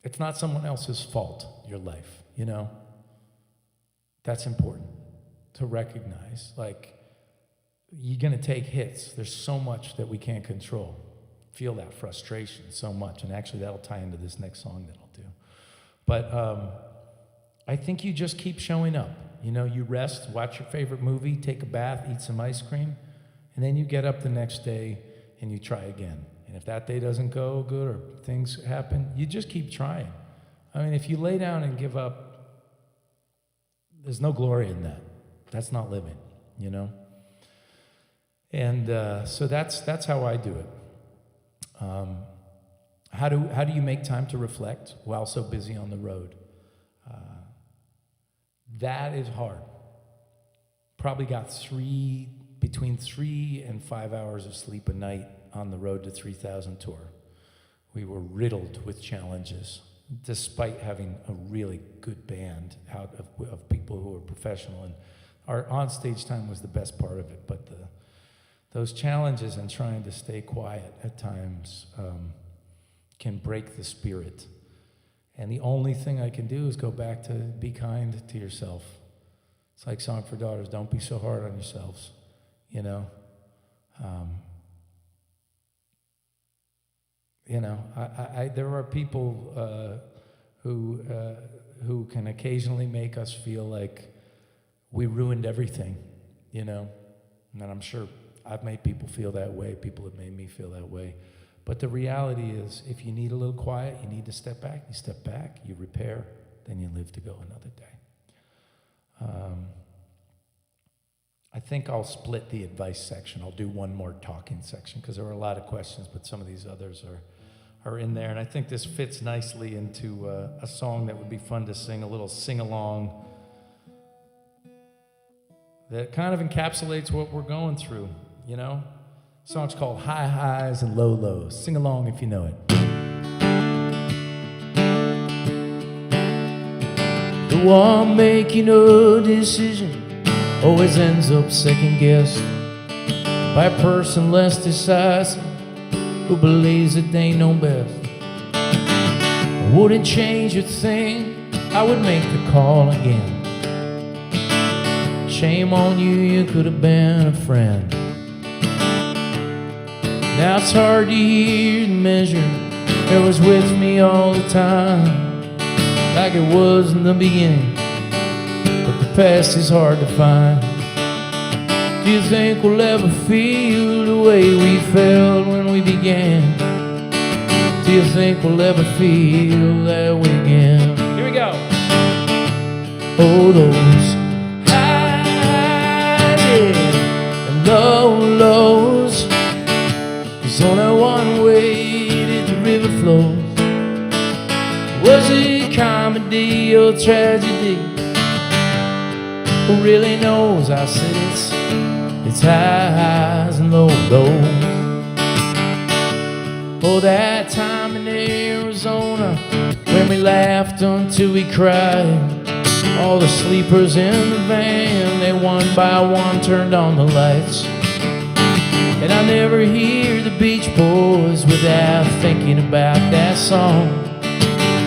it's not someone else's fault, your life, That's important to recognize. Like, you're going to take hits. There's so much that we can't control. Feel that frustration so much. And actually, that'll tie into this next song that I'll do. But I think you just keep showing up. You rest, watch your favorite movie, take a bath, eat some ice cream, and then you get up the next day and you try again. And if that day doesn't go good or things happen, you just keep trying. If you lay down and give up, there's no glory in that. That's not living, And so that's how I do it. How do you make time to reflect while so busy on the road? That is hard. Probably got between 3 and 5 hours of sleep a night on the road to 3,000 tour. We were riddled with challenges, despite having a really good band out of people who were professional. And our onstage time was the best part of it, but those challenges and trying to stay quiet at times can break the spirit. And the only thing I can do is go back to be kind to yourself. It's like Song for Daughters, don't be so hard on yourselves, there are people who can occasionally make us feel like we ruined everything, And I'm sure I've made people feel that way. People have made me feel that way. But the reality is, if you need a little quiet, you need to step back. You step back, you repair, then you live to go another day. I think I'll split the advice section. I'll do one more talking section because there were a lot of questions, but some of these others are in there. And I think this fits nicely into a song that would be fun to sing, a little sing-along that kind of encapsulates what we're going through, The song's called High Highs and Low Lows. Sing along if you know it. The one making no decision always ends up second-guessed by a person less decisive who believes that they know best. I wouldn't change a thing, I would make the call again. shame on you, you could have been a friend. Now it's hard to hear the measure that was with me all the time, like it was in the beginning, but the past is hard to find. Do you think we'll ever feel the way we felt when we began? Do you think we'll ever feel that way again? Here we go. Oh, those highs and lows. There's only one way that the river flows. Was it comedy or tragedy? Who really knows? I said it's highs and lows. Oh, that time in Arizona when we laughed until we cried. All the sleepers in the van, they one by one turned on the lights. And I never hear the Beach Boys without thinking about that song.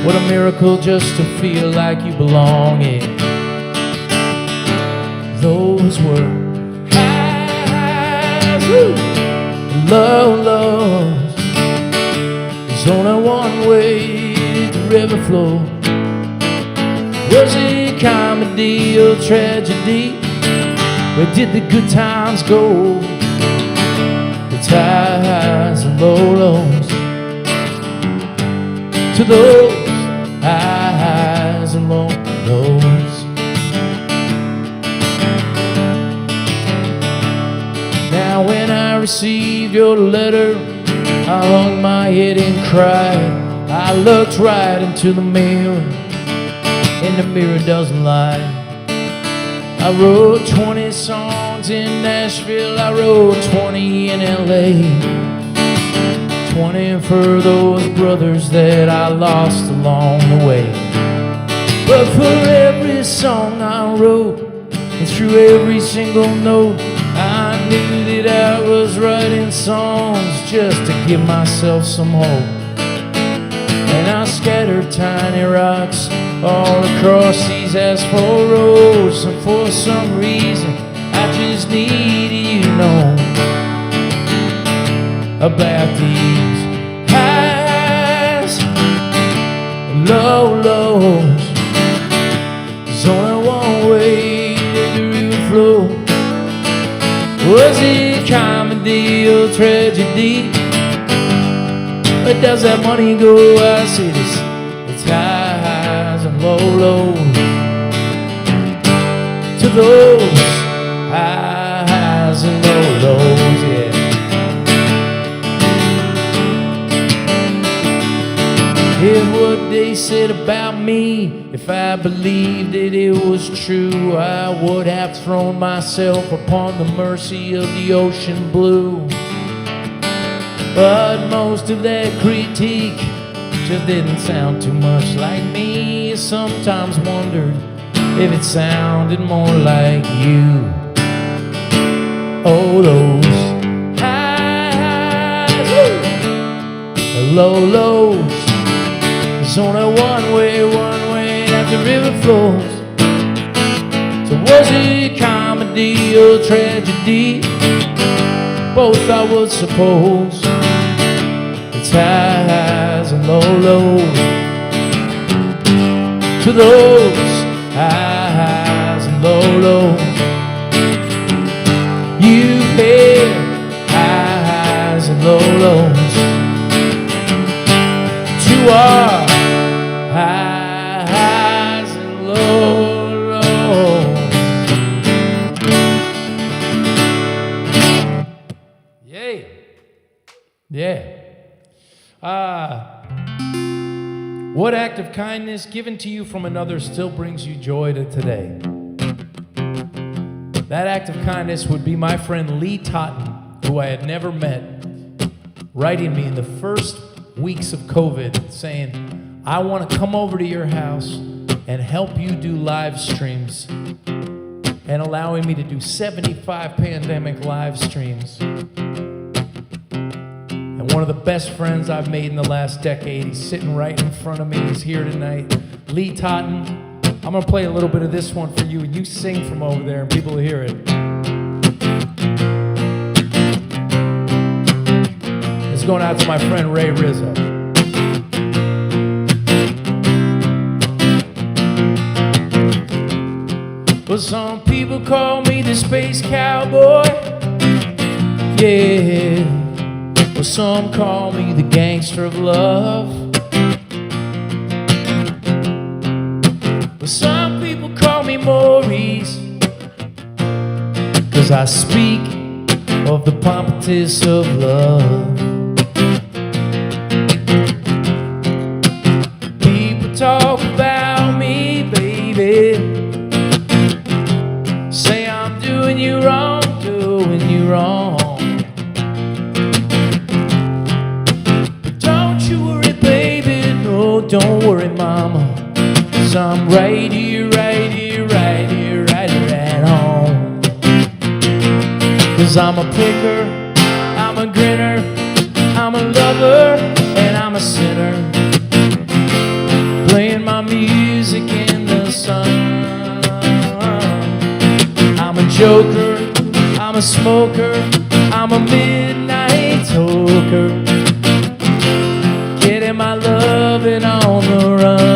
What a miracle just to feel like you belong. Yeah. Those were highs, lows. There's only one way the river flows. Was it comedy or tragedy? Where did the good times go? It's highs and lows. To those highs and lows. Now when I received your letter, I hung my head and cried. I looked right into the mirror, and the mirror doesn't lie. I wrote 20 songs in Nashville, I wrote 20 in LA, 20 for those brothers that I lost along the way. But for every song I wrote, and through every single note, I knew that I was writing songs just to give myself some hope. And I scattered tiny rocks all across these asphalt roads, and for some reason I just needed you to know about these highs, lows. There's only one way that the river flows. Was it comedy or tragedy? Where does that money go? I see this. It's highs and lows. To those highs and lows, yeah. If what they said about me, if I believed that it was true, I would have thrown myself upon the mercy of the ocean blue. But most of that critique just didn't sound too much like me. I sometimes wondered if it sounded more like you. Oh, those highs, lows. There's only one way that the river flows. So was it comedy or tragedy? Both I would suppose. It's highs and lows. To those highs and lows, you've had highs and lows. To our highs and lows. Yay. Yeah. What act of kindness given to you from another still brings you joy to today? That act of kindness would be my friend Lee Totten, who I had never met, writing me in the first weeks of COVID saying, I want to come over to your house and help you do live streams, and allowing me to do 75 pandemic live streams. And one of the best friends I've made in the last decade, he's sitting right in front of me, he's here tonight. Lee Totten, I'm gonna play a little bit of this one for you, and you sing from over there, and people will hear it. It's going out to my friend Ray Rizzo. Well, some people call me the space cowboy. Yeah. Well, some call me the gangster of love. Well, some people call me Maurice, 'cause I speak of the pompatus of love. People talk about me, baby, say I'm doing you wrong, doing you wrong. But don't you worry, baby, no, don't worry, mama, 'cause I'm right here, right here, right here, right here at home. 'Cause I'm a picker, I'm a grinner, I'm a lover, and I'm a sinner, playing my music in the sun. I'm a joker, I'm a smoker, I'm a midnight toker, getting my loving on the run.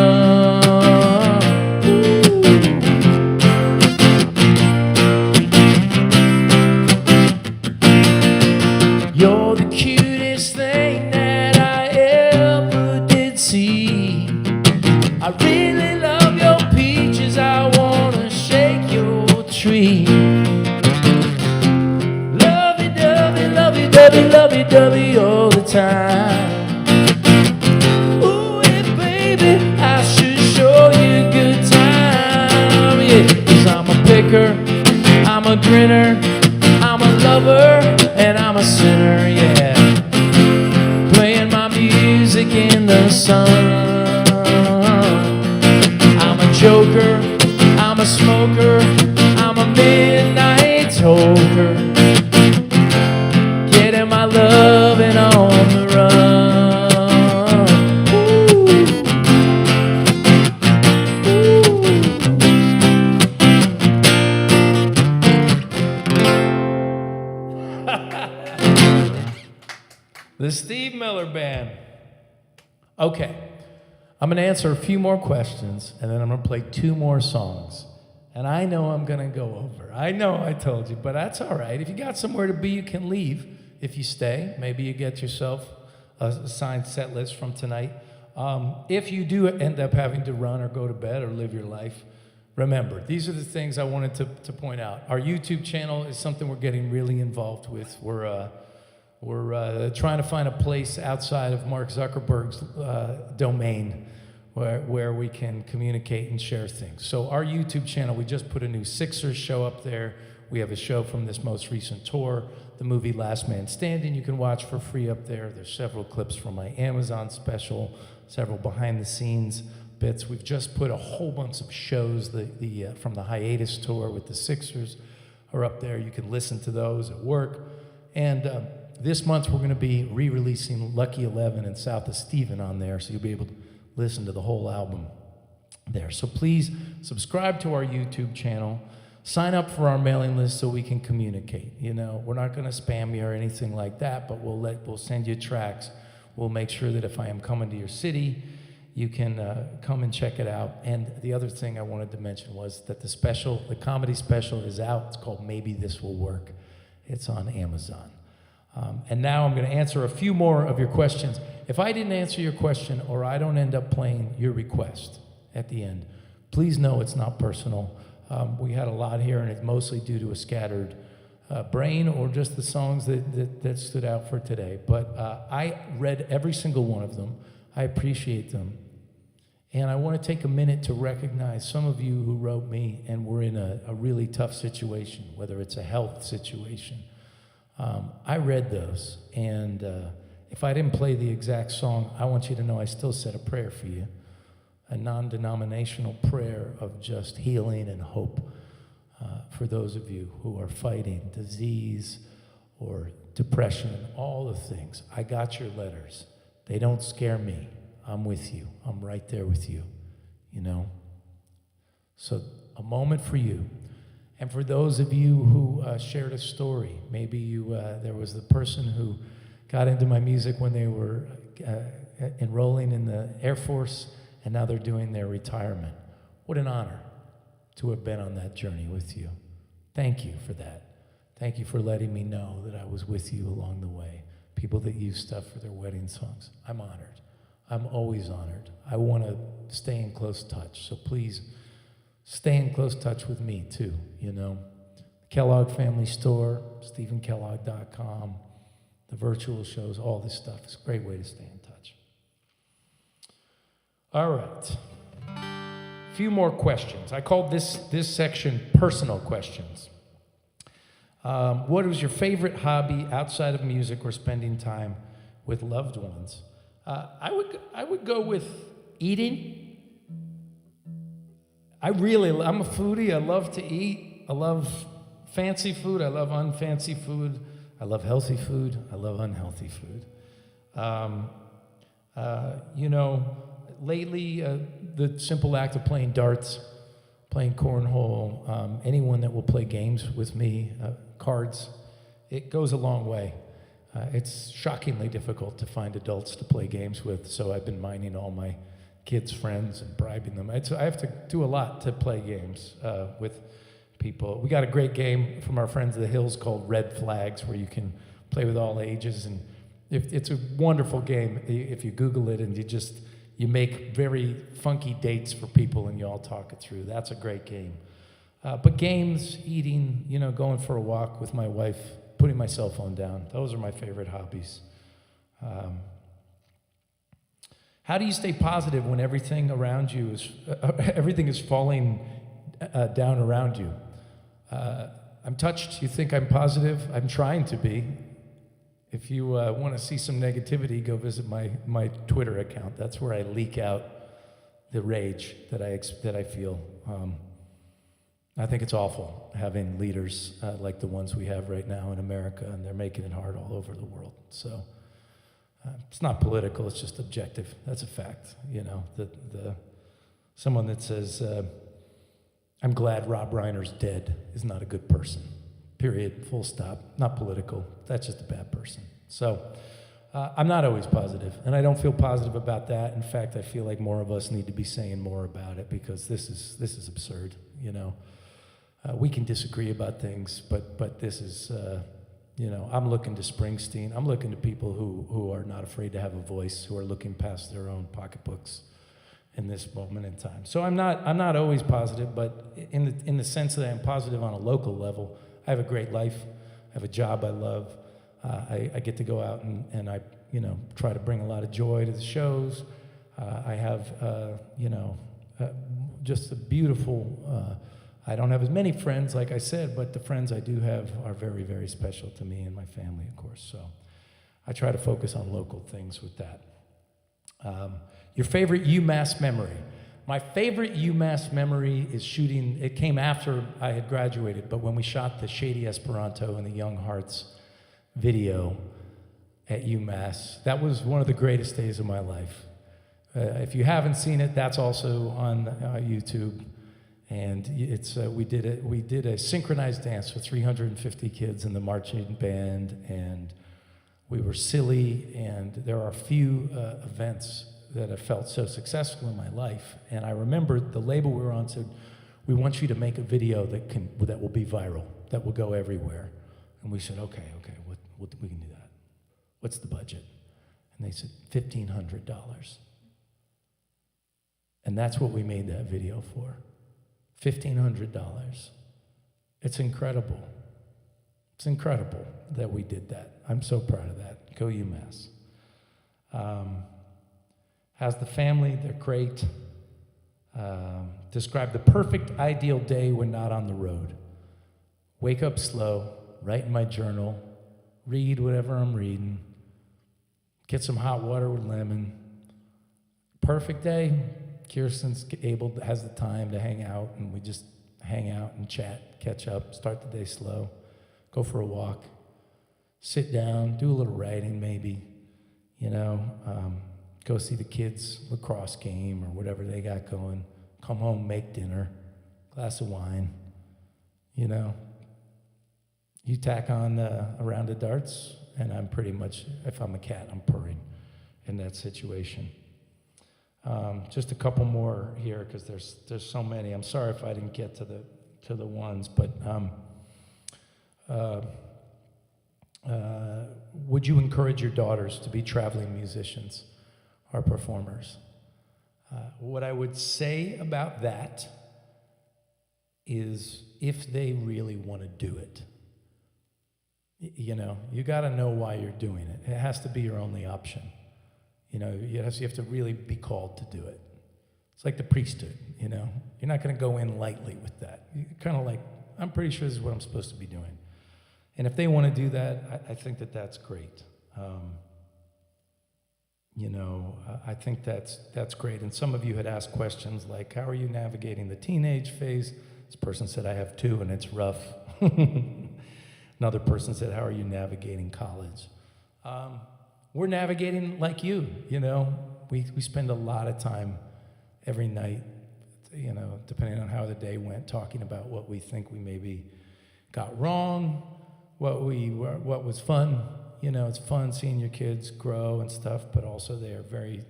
You're the cutest thing that I ever did see. I really love your peaches, I wanna shake your tree. Lovey-dovey all the time. Ooh, yeah, baby, I should show you a good time. Yeah, 'cause I'm a picker, I'm a grinner, I'm a lover, and I'm a sinner, yeah, playing my music in the sun. I'm a joker, I'm a smoker, I'm a midnight toker, getting my loving on the run. The Steve Miller Band. Okay, I'm going to answer a few more questions, and then I'm going to play 2 more songs. And I know I'm going to go over. I know I told you, but that's all right. If you got somewhere to be, you can leave. If you stay, maybe you get yourself a signed set list from tonight. If you do end up having to run or go to bed or live your life, remember, these are the things I wanted to point out. Our YouTube channel is something we're getting really involved with. We're trying to find a place outside of Mark Zuckerberg's domain where we can communicate and share things. So our YouTube channel, we just put a new Sixers show up there. We have a show from this most recent tour, the movie Last Man Standing, you can watch for free up there. There's several clips from my Amazon special, several behind-the-scenes bits. We've just put a whole bunch of shows from the hiatus tour with the Sixers are up there. You can listen to those at work. And this month we're going to be re-releasing Lucky 11 and South of Steven on there, so you'll be able to listen to the whole album there. So please subscribe to our YouTube channel. Sign up for our mailing list so we can communicate. You know, we're not going to spam you or anything like that, but we'll send you tracks. We'll make sure that if I am coming to your city, you can come and check it out. And the other thing I wanted to mention was that the comedy special is out. It's called Maybe This Will Work. It's on Amazon. And now I'm going to answer a few more of your questions. If I didn't answer your question or I don't end up playing your request at the end, please know it's not personal. We had a lot here, and it's mostly due to a scattered brain or just the songs that stood out for today. But I read every single one of them. I appreciate them. And I want to take a minute to recognize some of you who wrote me and were in a really tough situation, whether it's a health situation. I read those, and if I didn't play the exact song, I want you to know I still said a prayer for you, a non-denominational prayer of just healing and hope for those of you who are fighting disease or depression, all the things. I got your letters. They don't scare me. I'm with you. I'm right there with you, you know. So a moment for you. And for those of you who shared a story, maybe there was the person who got into my music when they were enrolling in the Air Force, and now they're doing their retirement. What an honor to have been on that journey with you. Thank you for that. Thank you for letting me know that I was with you along the way. People that use stuff for their wedding songs. I'm honored. I'm always honored. I want to stay in close touch, so please stay in close touch with me too, you know. Kellogg Family Store, StephenKellogg.com, the virtual shows, all this stuff. It's a great way to stay in touch. All right. A few more questions. I called this section personal questions. What was your favorite hobby outside of music or spending time with loved ones? I would go with eating. I'm a foodie. I love to eat. I love fancy food. I love unfancy food. I love healthy food. I love unhealthy food. Lately, the simple act of playing darts, playing cornhole, anyone that will play games with me, cards, it goes a long way. It's shockingly difficult to find adults to play games with, so I've been mining all my kids' friends and bribing them. I have to do a lot to play games with people. We got a great game from our friends of the Hills called Red Flags, where you can play with all ages, and it's a wonderful game. If you Google it and you make very funky dates for people and you all talk it through. That's a great game. But games, eating, going for a walk with my wife, putting my cell phone down, those are my favorite hobbies. How do you stay positive when everything around you everything is falling down around you? I'm touched. You think I'm positive? I'm trying to be. If you want to see some negativity, go visit my Twitter account. That's where I leak out the rage that I feel. I think it's awful having leaders like the ones we have right now in America, and they're making it hard all over the world. So it's not political; it's just objective. That's a fact. Someone that says, "I'm glad Rob Reiner's dead," is not a good person. Period. Full stop. Not political. That's just a bad person. So I'm not always positive, and I don't feel positive about that. In fact, I feel like more of us need to be saying more about it, because this is absurd. We can disagree about things, but this is I'm looking to Springsteen. I'm looking to people who are not afraid to have a voice, who are looking past their own pocketbooks in this moment in time. So I'm not always positive, but in the sense that I'm positive on a local level. I have a great life. I have a job I love. I get to go out and I try to bring a lot of joy to the shows. I have just a beautiful. I don't have as many friends, like I said, but the friends I do have are very, very special to me and my family, of course. So I try to focus on local things with that. Your favorite UMass memory? My favorite UMass memory is shooting. It came after I had graduated, but when we shot the Shady Esperanto and the Young Hearts video at UMass, that was one of the greatest days of my life. If you haven't seen it, that's also on YouTube. And we did a synchronized dance with 350 kids in the marching band, and we were silly. And there are a few events that have felt so successful in my life. And I remember the label we were on said, "We want you to make a video that will be viral, that will go everywhere." And we said, okay, we can do that. What's the budget? And they said, $1,500. And that's what we made that video for. $1,500. It's incredible. It's incredible that we did that. I'm so proud of that. Go UMass. How's the family? They're great. Describe the perfect ideal day when not on the road. Wake up slow, write in my journal, read whatever I'm reading, get some hot water with lemon. Perfect day, Kirsten's has the time to hang out, and we just hang out and chat, catch up, start the day slow, go for a walk, sit down, do a little writing maybe, go see the kids' lacrosse game or whatever they got going, come home, make dinner, glass of wine, you know. You tack on a round of darts, and I'm pretty much, if I'm a cat, I'm purring in that situation. Just a couple more here, because there's so many. I'm sorry if I didn't get to the ones, but would you encourage your daughters to be traveling musicians or performers? What I would say about that is, if they really want to do it, you know, you got to know why you're doing it. It has to be your only option. You know, you have to really be called to do it. It's like the priesthood, you know. You're not going to go in lightly with that. You're kind of like, I'm pretty sure this is what I'm supposed to be doing. And if they want to do that, I think that that's great. You know, I think that's great. And some of you had asked questions like, how are you navigating the teenage phase? This person said, I have 2, and it's rough. Another person said, how are you navigating college? We're navigating like you know. We spend a lot of time every night, you know, depending on how the day went, talking about what we think we maybe got wrong, what was fun. You know, it's fun seeing your kids grow and stuff, but also they are very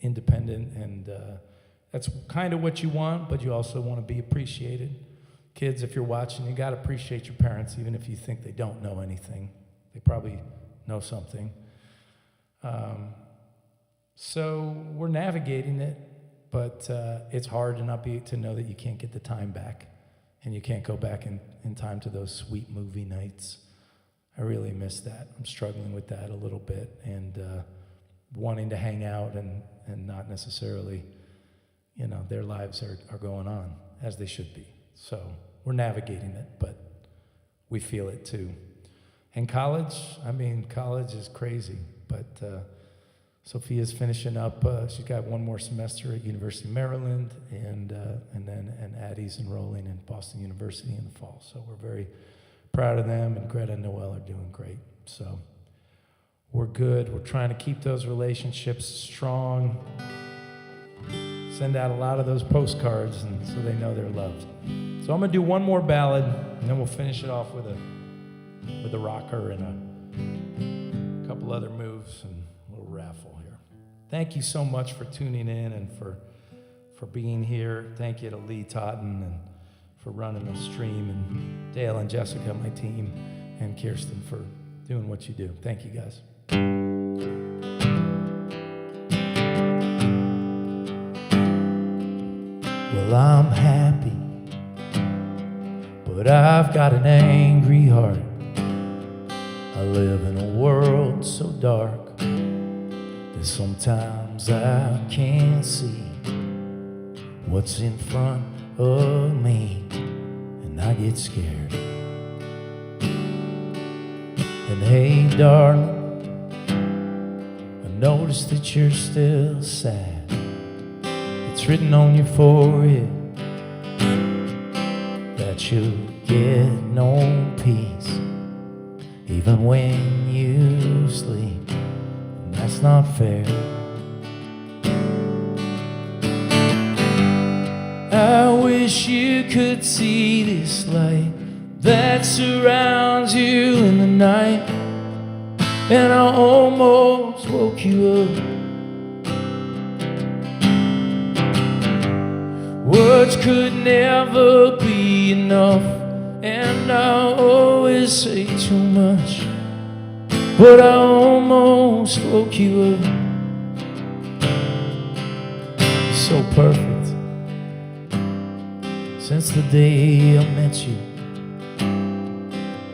independent, and that's kind of what you want, but you also want to be appreciated. Kids, if you're watching, you got to appreciate your parents, even if you think they don't know anything. They probably know something. So we're navigating it, but it's hard to know that you can't get the time back, and you can't go back in time to those sweet movie nights. I really miss that. I'm struggling with that a little bit, and wanting to hang out and not necessarily, you know, their lives are going on as they should be. So we're navigating it, but we feel it too. And college, I mean, college is crazy, but Sophia's finishing up. She's got one more semester at University of Maryland, and Addie's enrolling in Boston University in the fall. So we're very proud of them, and Greta and Noelle are doing great. So we're good. We're trying to keep those relationships strong. Send out a lot of those postcards, and so they know they're loved. So I'm gonna do one more ballad, and then we'll finish it off with a rocker and a couple other moves and a little raffle here. Thank you so much for tuning in and for being here. Thank you to Lee Totten and for running the stream, and Dale and Jessica, my team, and Kirsten for doing what you do. Thank you, guys. Well, I'm happy, but I've got an angry heart. I live in a world so dark that sometimes I can't see what's in front of me, and I get scared. And hey, darling, I noticed that you're still sad. It's written on your forehead that you'll get no peace even when you sleep, and that's not fair. I wish you could see this light that surrounds you in the night, and I almost woke you up. Words could never be enough, and I always say too much, but I almost woke you up. You're so perfect. Since the day I met you,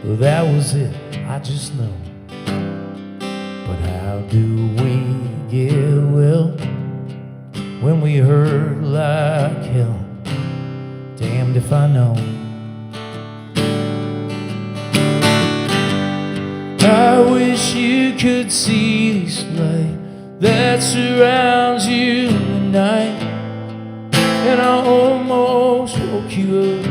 well, that was it, I just know. But how do we get well when we hurt like hell? Damned if I know. I wish you could see this light that surrounds you in the night, and I almost woke you up.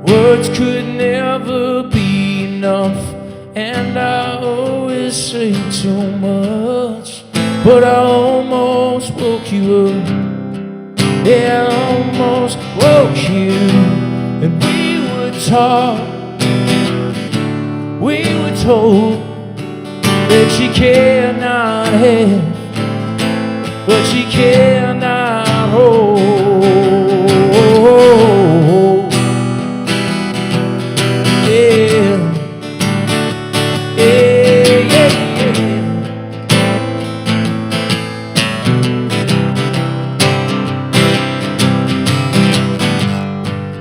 Words could never be enough, and I always say too much, but I almost woke you up. Yeah, I almost woke you. And we would talk. We were told that she cannot have what she cannot hold. Yeah, yeah, yeah, yeah.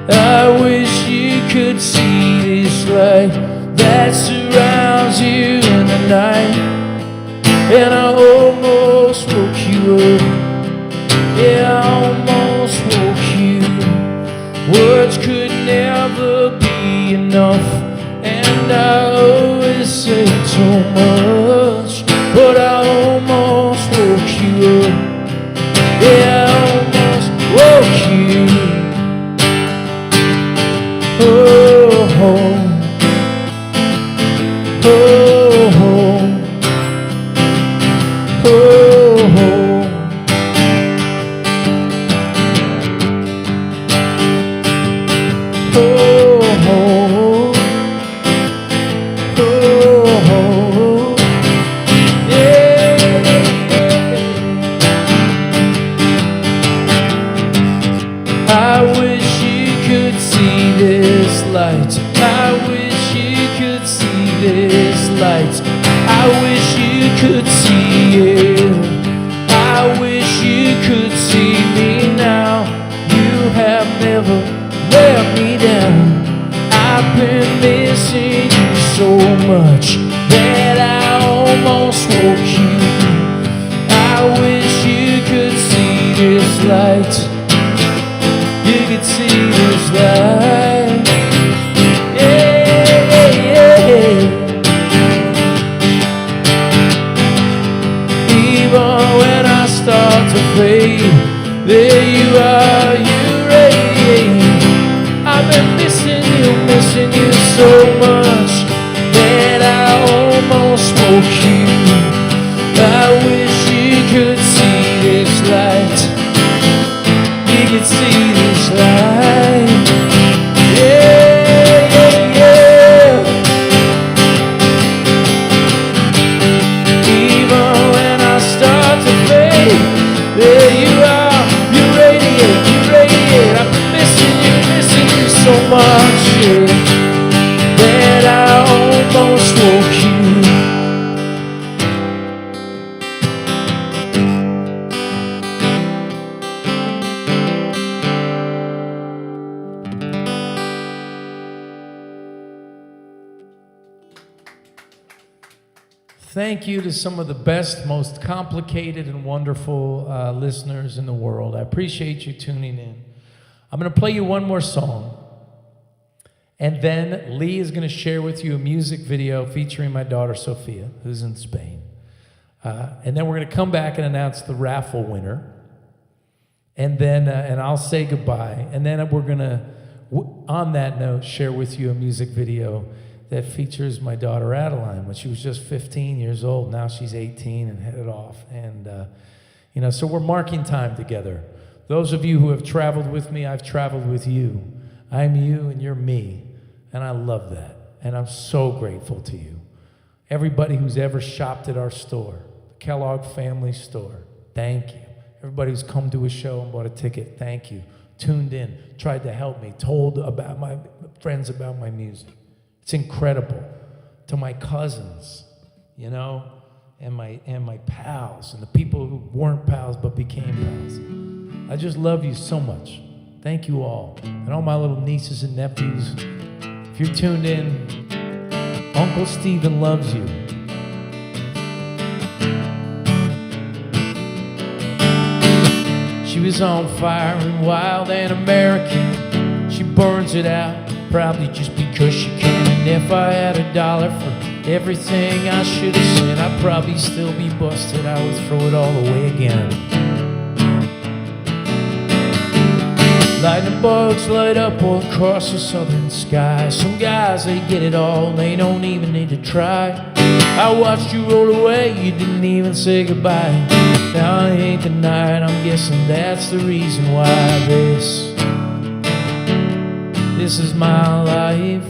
I wish you could see this light that surrounds you in the night. And I almost woke you up. Yeah, I almost woke you. Words could never be enough, and I always say too much, but I almost woke you up. Yeah, I almost woke you. Oh, oh, oh, oh. Oh, oh. Oh, oh. Oh, oh. Yeah. I wish you could see this light. I wish you could see this light. I wish you could see it. I wish you could see me now. You have never let me down. I've been missing you so much that I almost woke you. I wish you could see this light. You could see this light. Yeah, yeah, yeah. When I start to fade, there you are, you radiate. I've been missing you so much that I almost woke you. I wish you could see this light. You could see this light. Yeah, yeah, yeah. Even when I start to fade, there you are, you radiate. I've been missing you so much, yeah, that I almost woke you. Thank you to some of the best, most complicated and wonderful listeners in the world. I appreciate you tuning in. I'm going to play you one more song, and then Lee is going to share with you a music video featuring my daughter Sophia, who's in Spain. And then we're going to come back and announce the raffle winner, and then and I'll say goodbye. And then we're going to, on that note, share with you a music video that features my daughter Adeline when she was just 15 years old. Now she's 18 and headed off. And, so we're marking time together. Those of you who have traveled with me, I've traveled with you. I'm you and you're me. And I love that. And I'm so grateful to you. Everybody who's ever shopped at our store, the Kellogg family store, thank you. Everybody who's come to a show and bought a ticket, thank you. Tuned in, tried to help me, told about my friends about my music. It's incredible. To my cousins, and my pals, and the people who weren't pals but became pals. I just love you so much. Thank you all. And all my little nieces and nephews. If you're tuned in, Uncle Steven loves you. She was on fire and wild and American. She burns it out, probably just because she can. And if I had $1 for everything I should have said, I'd probably still be busted. I would throw it all away again. Lightning bugs light up all across the southern sky. Some guys, they get it all, they don't even need to try. I watched you roll away, you didn't even say goodbye. Now it ain't the night, I'm guessing that's the reason why this is my life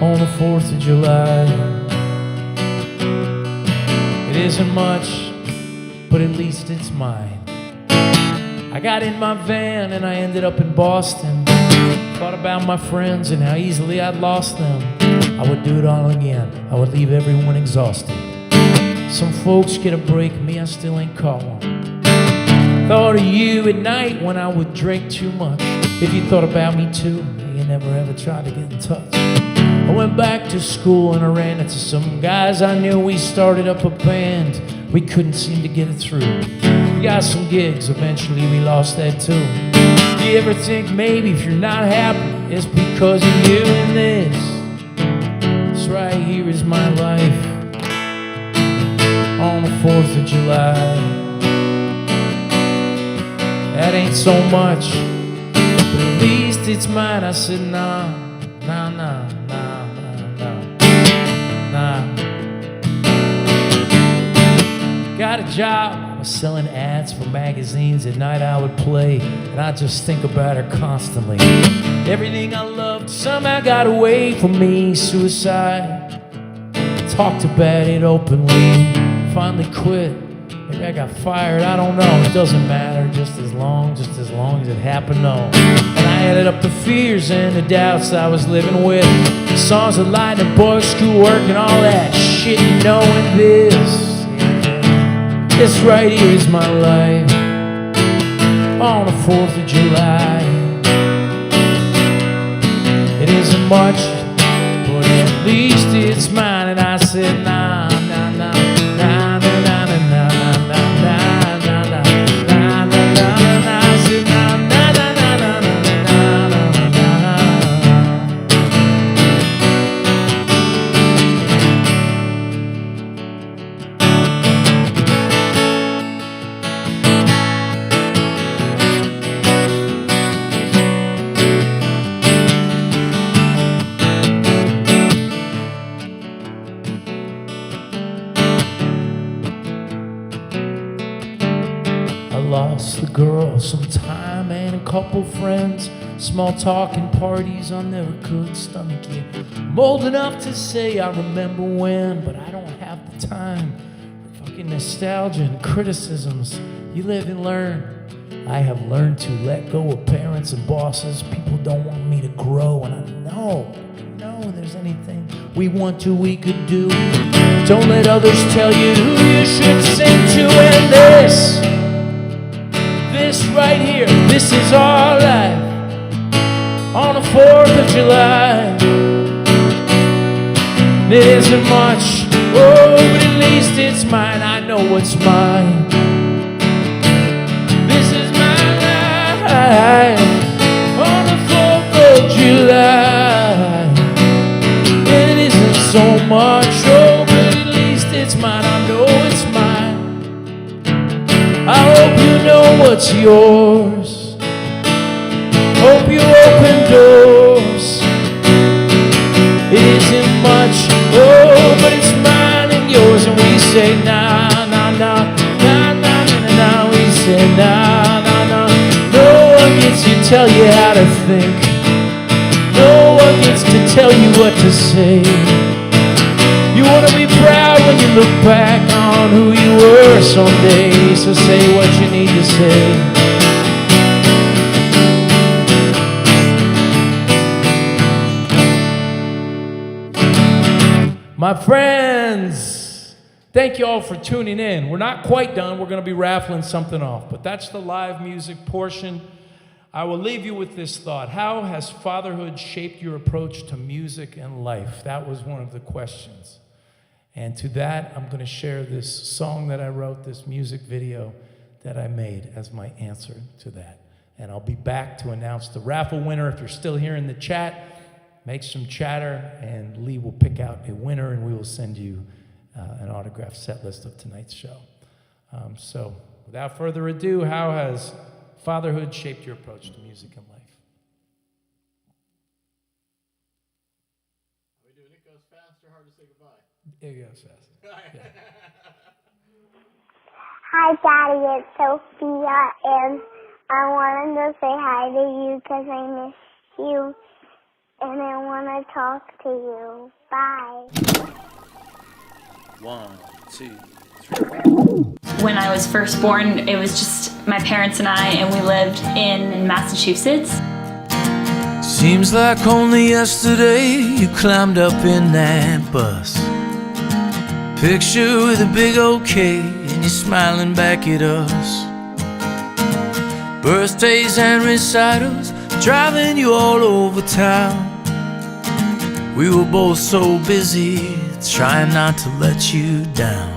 on the 4th of July. It isn't much, but at least it's mine. I got in my van and I ended up in Boston. Thought about my friends and how easily I'd lost them. I would do it all again. I would leave everyone exhausted. Some folks get a break, me I still ain't caught one. Thought of you at night when I would drink too much. If you thought about me too, you never ever tried to get in touch. I went back to school and I ran into some guys I knew. We started up a band, we couldn't seem to get it through. We got some gigs, eventually we lost that too. Do you ever think maybe if you're not happy, it's because of you and this right here is my life on the 4th of July. That ain't so much, but at least it's mine. I said, nah. Got a job, I was selling ads for magazines. At night I would play, and I'd just think about her constantly. Everything I loved somehow got away from me. Suicide, talked about it openly. Finally quit, maybe I got fired, I don't know. It doesn't matter, just as long as it happened, no. And I added up the fears and the doubts I was living with. Songs of lightning, boys, schoolwork, and all that shit, you know, and this right here is my life on the 4th of July. It isn't much, but at least it's mine. And I said, nah. Lost the girl, some time and a couple friends. Small talk and parties I never could stomach it. I'm old enough to say I remember when, but I don't have the time for fucking nostalgia and criticisms. You live and learn. I have learned to let go of parents and bosses. People don't want me to grow, and I know there's anything we want to, we could do. Don't let others tell you who you should sing to. And this right here, this is our life on the 4th of July. It isn't much, oh, but at least it's mine. I know what's mine. This is my life on the 4th of July. It isn't so much, oh, but at least it's mine. I know it's mine. I hope you know what's yours. Hope you open doors. It isn't much, oh, but it's mine and yours. And we say nah. We say nah. No one gets to tell you how to think. No one gets to tell you what to say. You want to be proud when you look back on who you were someday. So say what you need to say. My friends, thank you all for tuning in. We're not quite done. We're going to be raffling something off, but that's the live music portion. I will leave you with this thought. How has fatherhood shaped your approach to music and life? That was one of the questions. And to that, I'm going to share this song that I wrote, this music video that I made as my answer to that. And I'll be back to announce the raffle winner. If you're still here in the chat, make some chatter, and Lee will pick out a winner, and we will send you an autographed set list of tonight's show. So without further ado, how has fatherhood shaped your approach to music and life? Are we doing it goes fast or hard to say goodbye? It goes fast. Yeah. Hi, Daddy, it's Sophia, and I wanted to say hi to you because I miss you, and I want to talk to you. Bye. 1, 2, 3. When I was first born, it was just my parents and I, and we lived in Massachusetts. Seems like only yesterday you climbed up in that bus. Picture with a big old K and you're smiling back at us. Birthdays and recitals driving you all over town. We were both so busy trying not to let you down.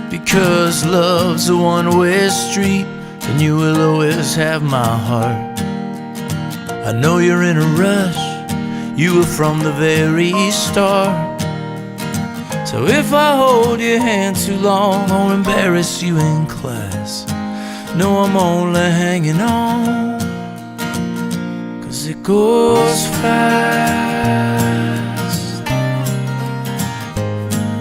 Because love's a one-way street and you will always have my heart. I know you're in a rush, you were from the very start. So if I hold your hand too long or embarrass you in class, know I'm only hanging on, 'cause it goes fast.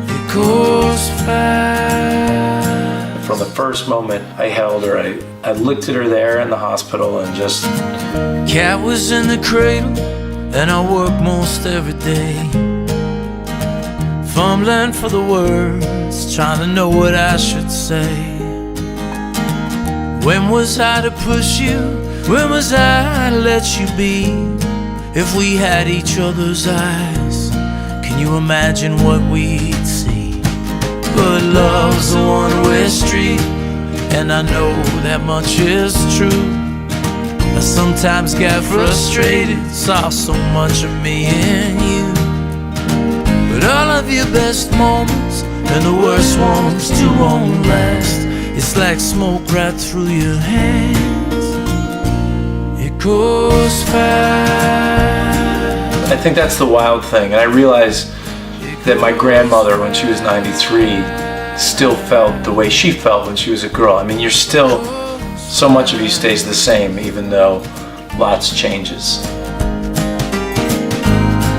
It goes fast. From the first moment I held her, I looked at her there in the hospital and just... Cat was in the cradle and I worked most every day, fumbling for the words, trying to know what I should say. When was I to push you? When was I to let you be? If we had each other's eyes, can you imagine what we'd see? But love's a one-way street, and I know that much is true. I sometimes get frustrated, saw so much of me in you. But all of your best moments and the worst ones too won't last. It's like smoke right through your hands. It goes fast. I think that's the wild thing, and I realized that my grandmother, when she was 93, still felt the way she felt when she was a girl. I mean, you're still, so much of you stays the same, even though lots changes.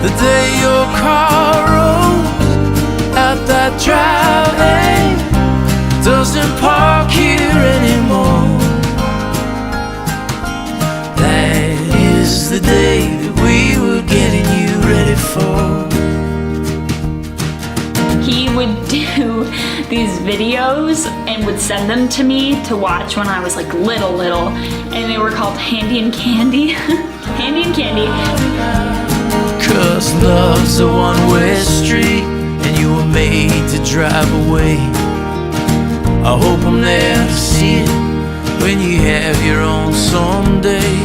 The day your car rolls out that driveway, doesn't park here anymore, that is the day that we were getting you ready for. He would do these videos and would send them to me to watch when I was like little, and they were called Handy and Candy. Handy and Candy. 'Cause love's a one-way street and you were made to drive away. I hope I'm there to see it when you have your own someday.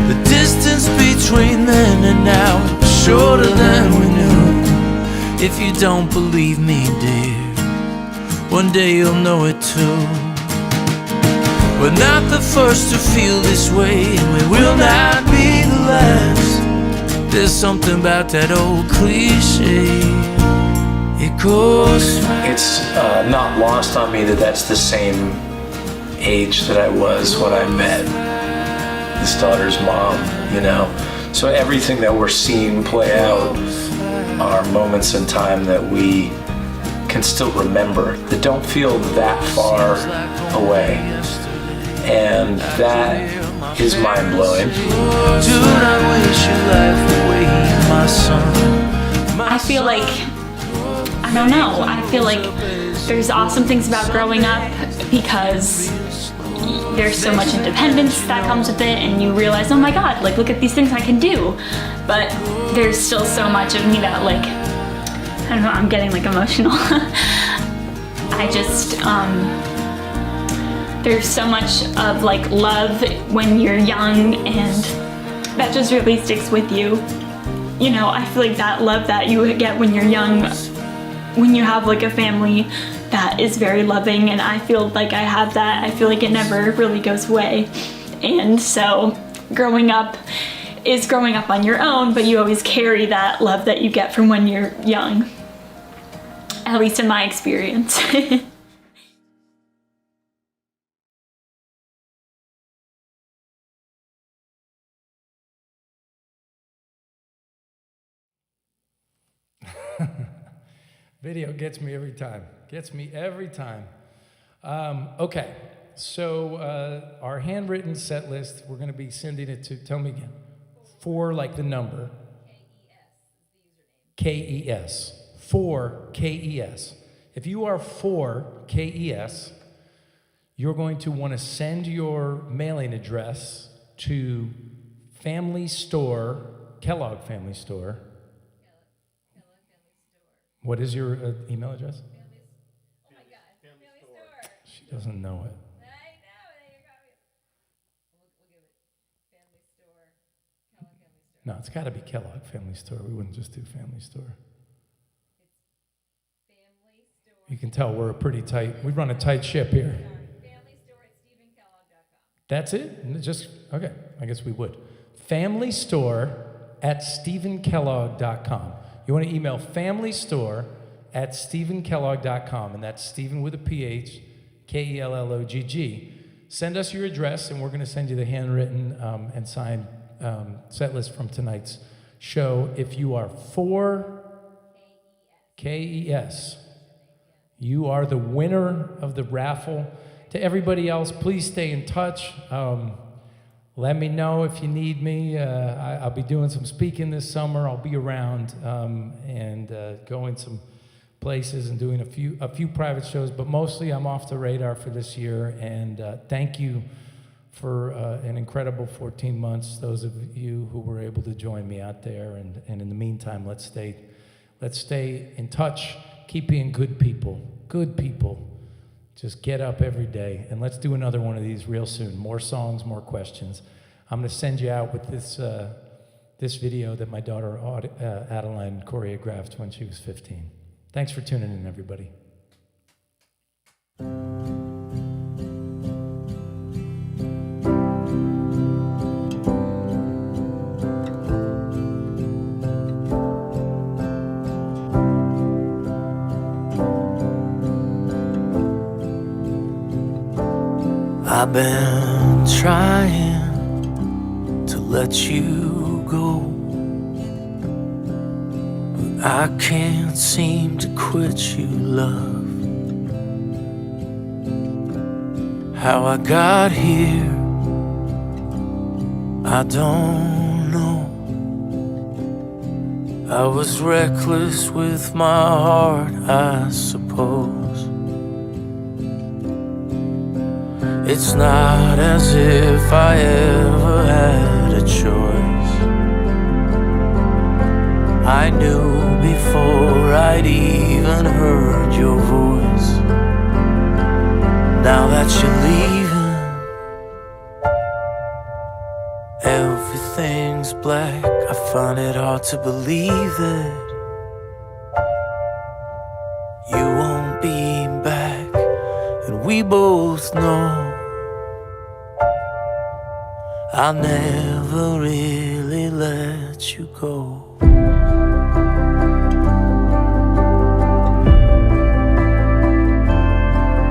The distance between then and now is shorter than we knew. If you don't believe me, dear, one day you'll know it too. We're not the first to feel this way, and we will not be the last. There's something about that old cliche. It goes fast. It's not lost on me that that's the same age that I was when I met this daughter's mom, you know? So everything that we're seeing play out are moments in time that we can still remember, that don't feel that far away. And that is mind-blowing. I feel like, I don't know, I feel like there's awesome things about growing up because there's so much independence that comes with it, and you realize, oh my god, like look at these things I can do. But there's still so much of me that, like, I don't know, I'm getting like emotional. I just, there's so much of like love when you're young, and that just really sticks with you. You know, I feel like that love that you get when you're young, when you have like a family that is very loving, and I feel like I have that. I feel like it never really goes away. And so growing up is growing up on your own, but you always carry that love that you get from when you're young. At least in my experience. Video gets me every time. Gets me every time. Okay, so our handwritten set list, we're going to be sending it to, tell me again, 4 like the number. KES. 4 KES. If you are 4 KES, you're going to want to send your mailing address to Family Store, Kellogg Family Store. What is your email address? Oh my God, Family Store. She doesn't know it. I know, you got me. We'll give it Family Store, Kellogg Family Store. No, it's got to be Kellogg Family Store. We wouldn't just do Family Store. It's Family Store. You can tell we're a pretty tight, we run a tight ship here. Family Store at StephenKellogg.com. That's it? Just, okay, I guess we would. Family Store at StephenKellogg.com. You want to email Family Store at StephenKellogg.com, and that's Stephen with a PH, Kellogg. Send us your address, and we're going to send you the handwritten and signed set list from tonight's show. If you are 4 KES, you are the winner of the raffle. To everybody else, please stay in touch. Let me know if you need me. I'll be doing some speaking this summer. I'll be around and going some places and doing a few private shows, but mostly I'm off the radar for this year. And thank you for an incredible 14 months, those of you who were able to join me out there. And in the meantime, let's stay in touch. Keep being good people. Good people. Just get up every day, and let's do another one of these real soon. More songs, more questions. I'm going to send you out with this video that my daughter Adeline choreographed when she was 15. Thanks for tuning in, everybody. I've been trying to let you go, but I can't seem to quit you, love. How I got here, I don't know. I was reckless with my heart, I suppose. It's not as if I ever had a choice. I knew before I'd even heard your voice. Now that you're leaving, everything's black. I find it hard to believe that you won't be back. And we both know I'll never really let you go.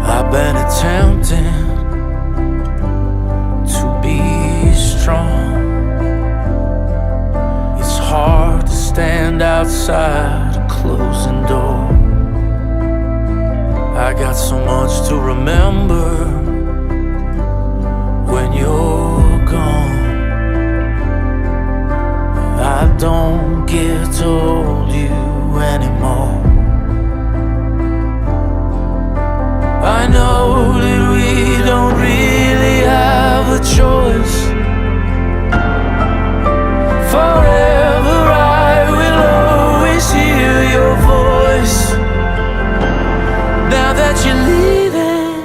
I've been attempting to be strong. It's hard to stand outside a closing door. I got so much to remember when you're gone. I don't get to hold you anymore. I know that we don't really have a choice. Forever I will always hear your voice. Now that you're leaving,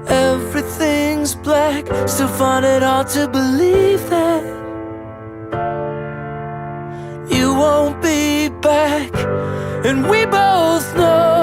everything's black. Still find it hard to believe that you won't be back. And we both know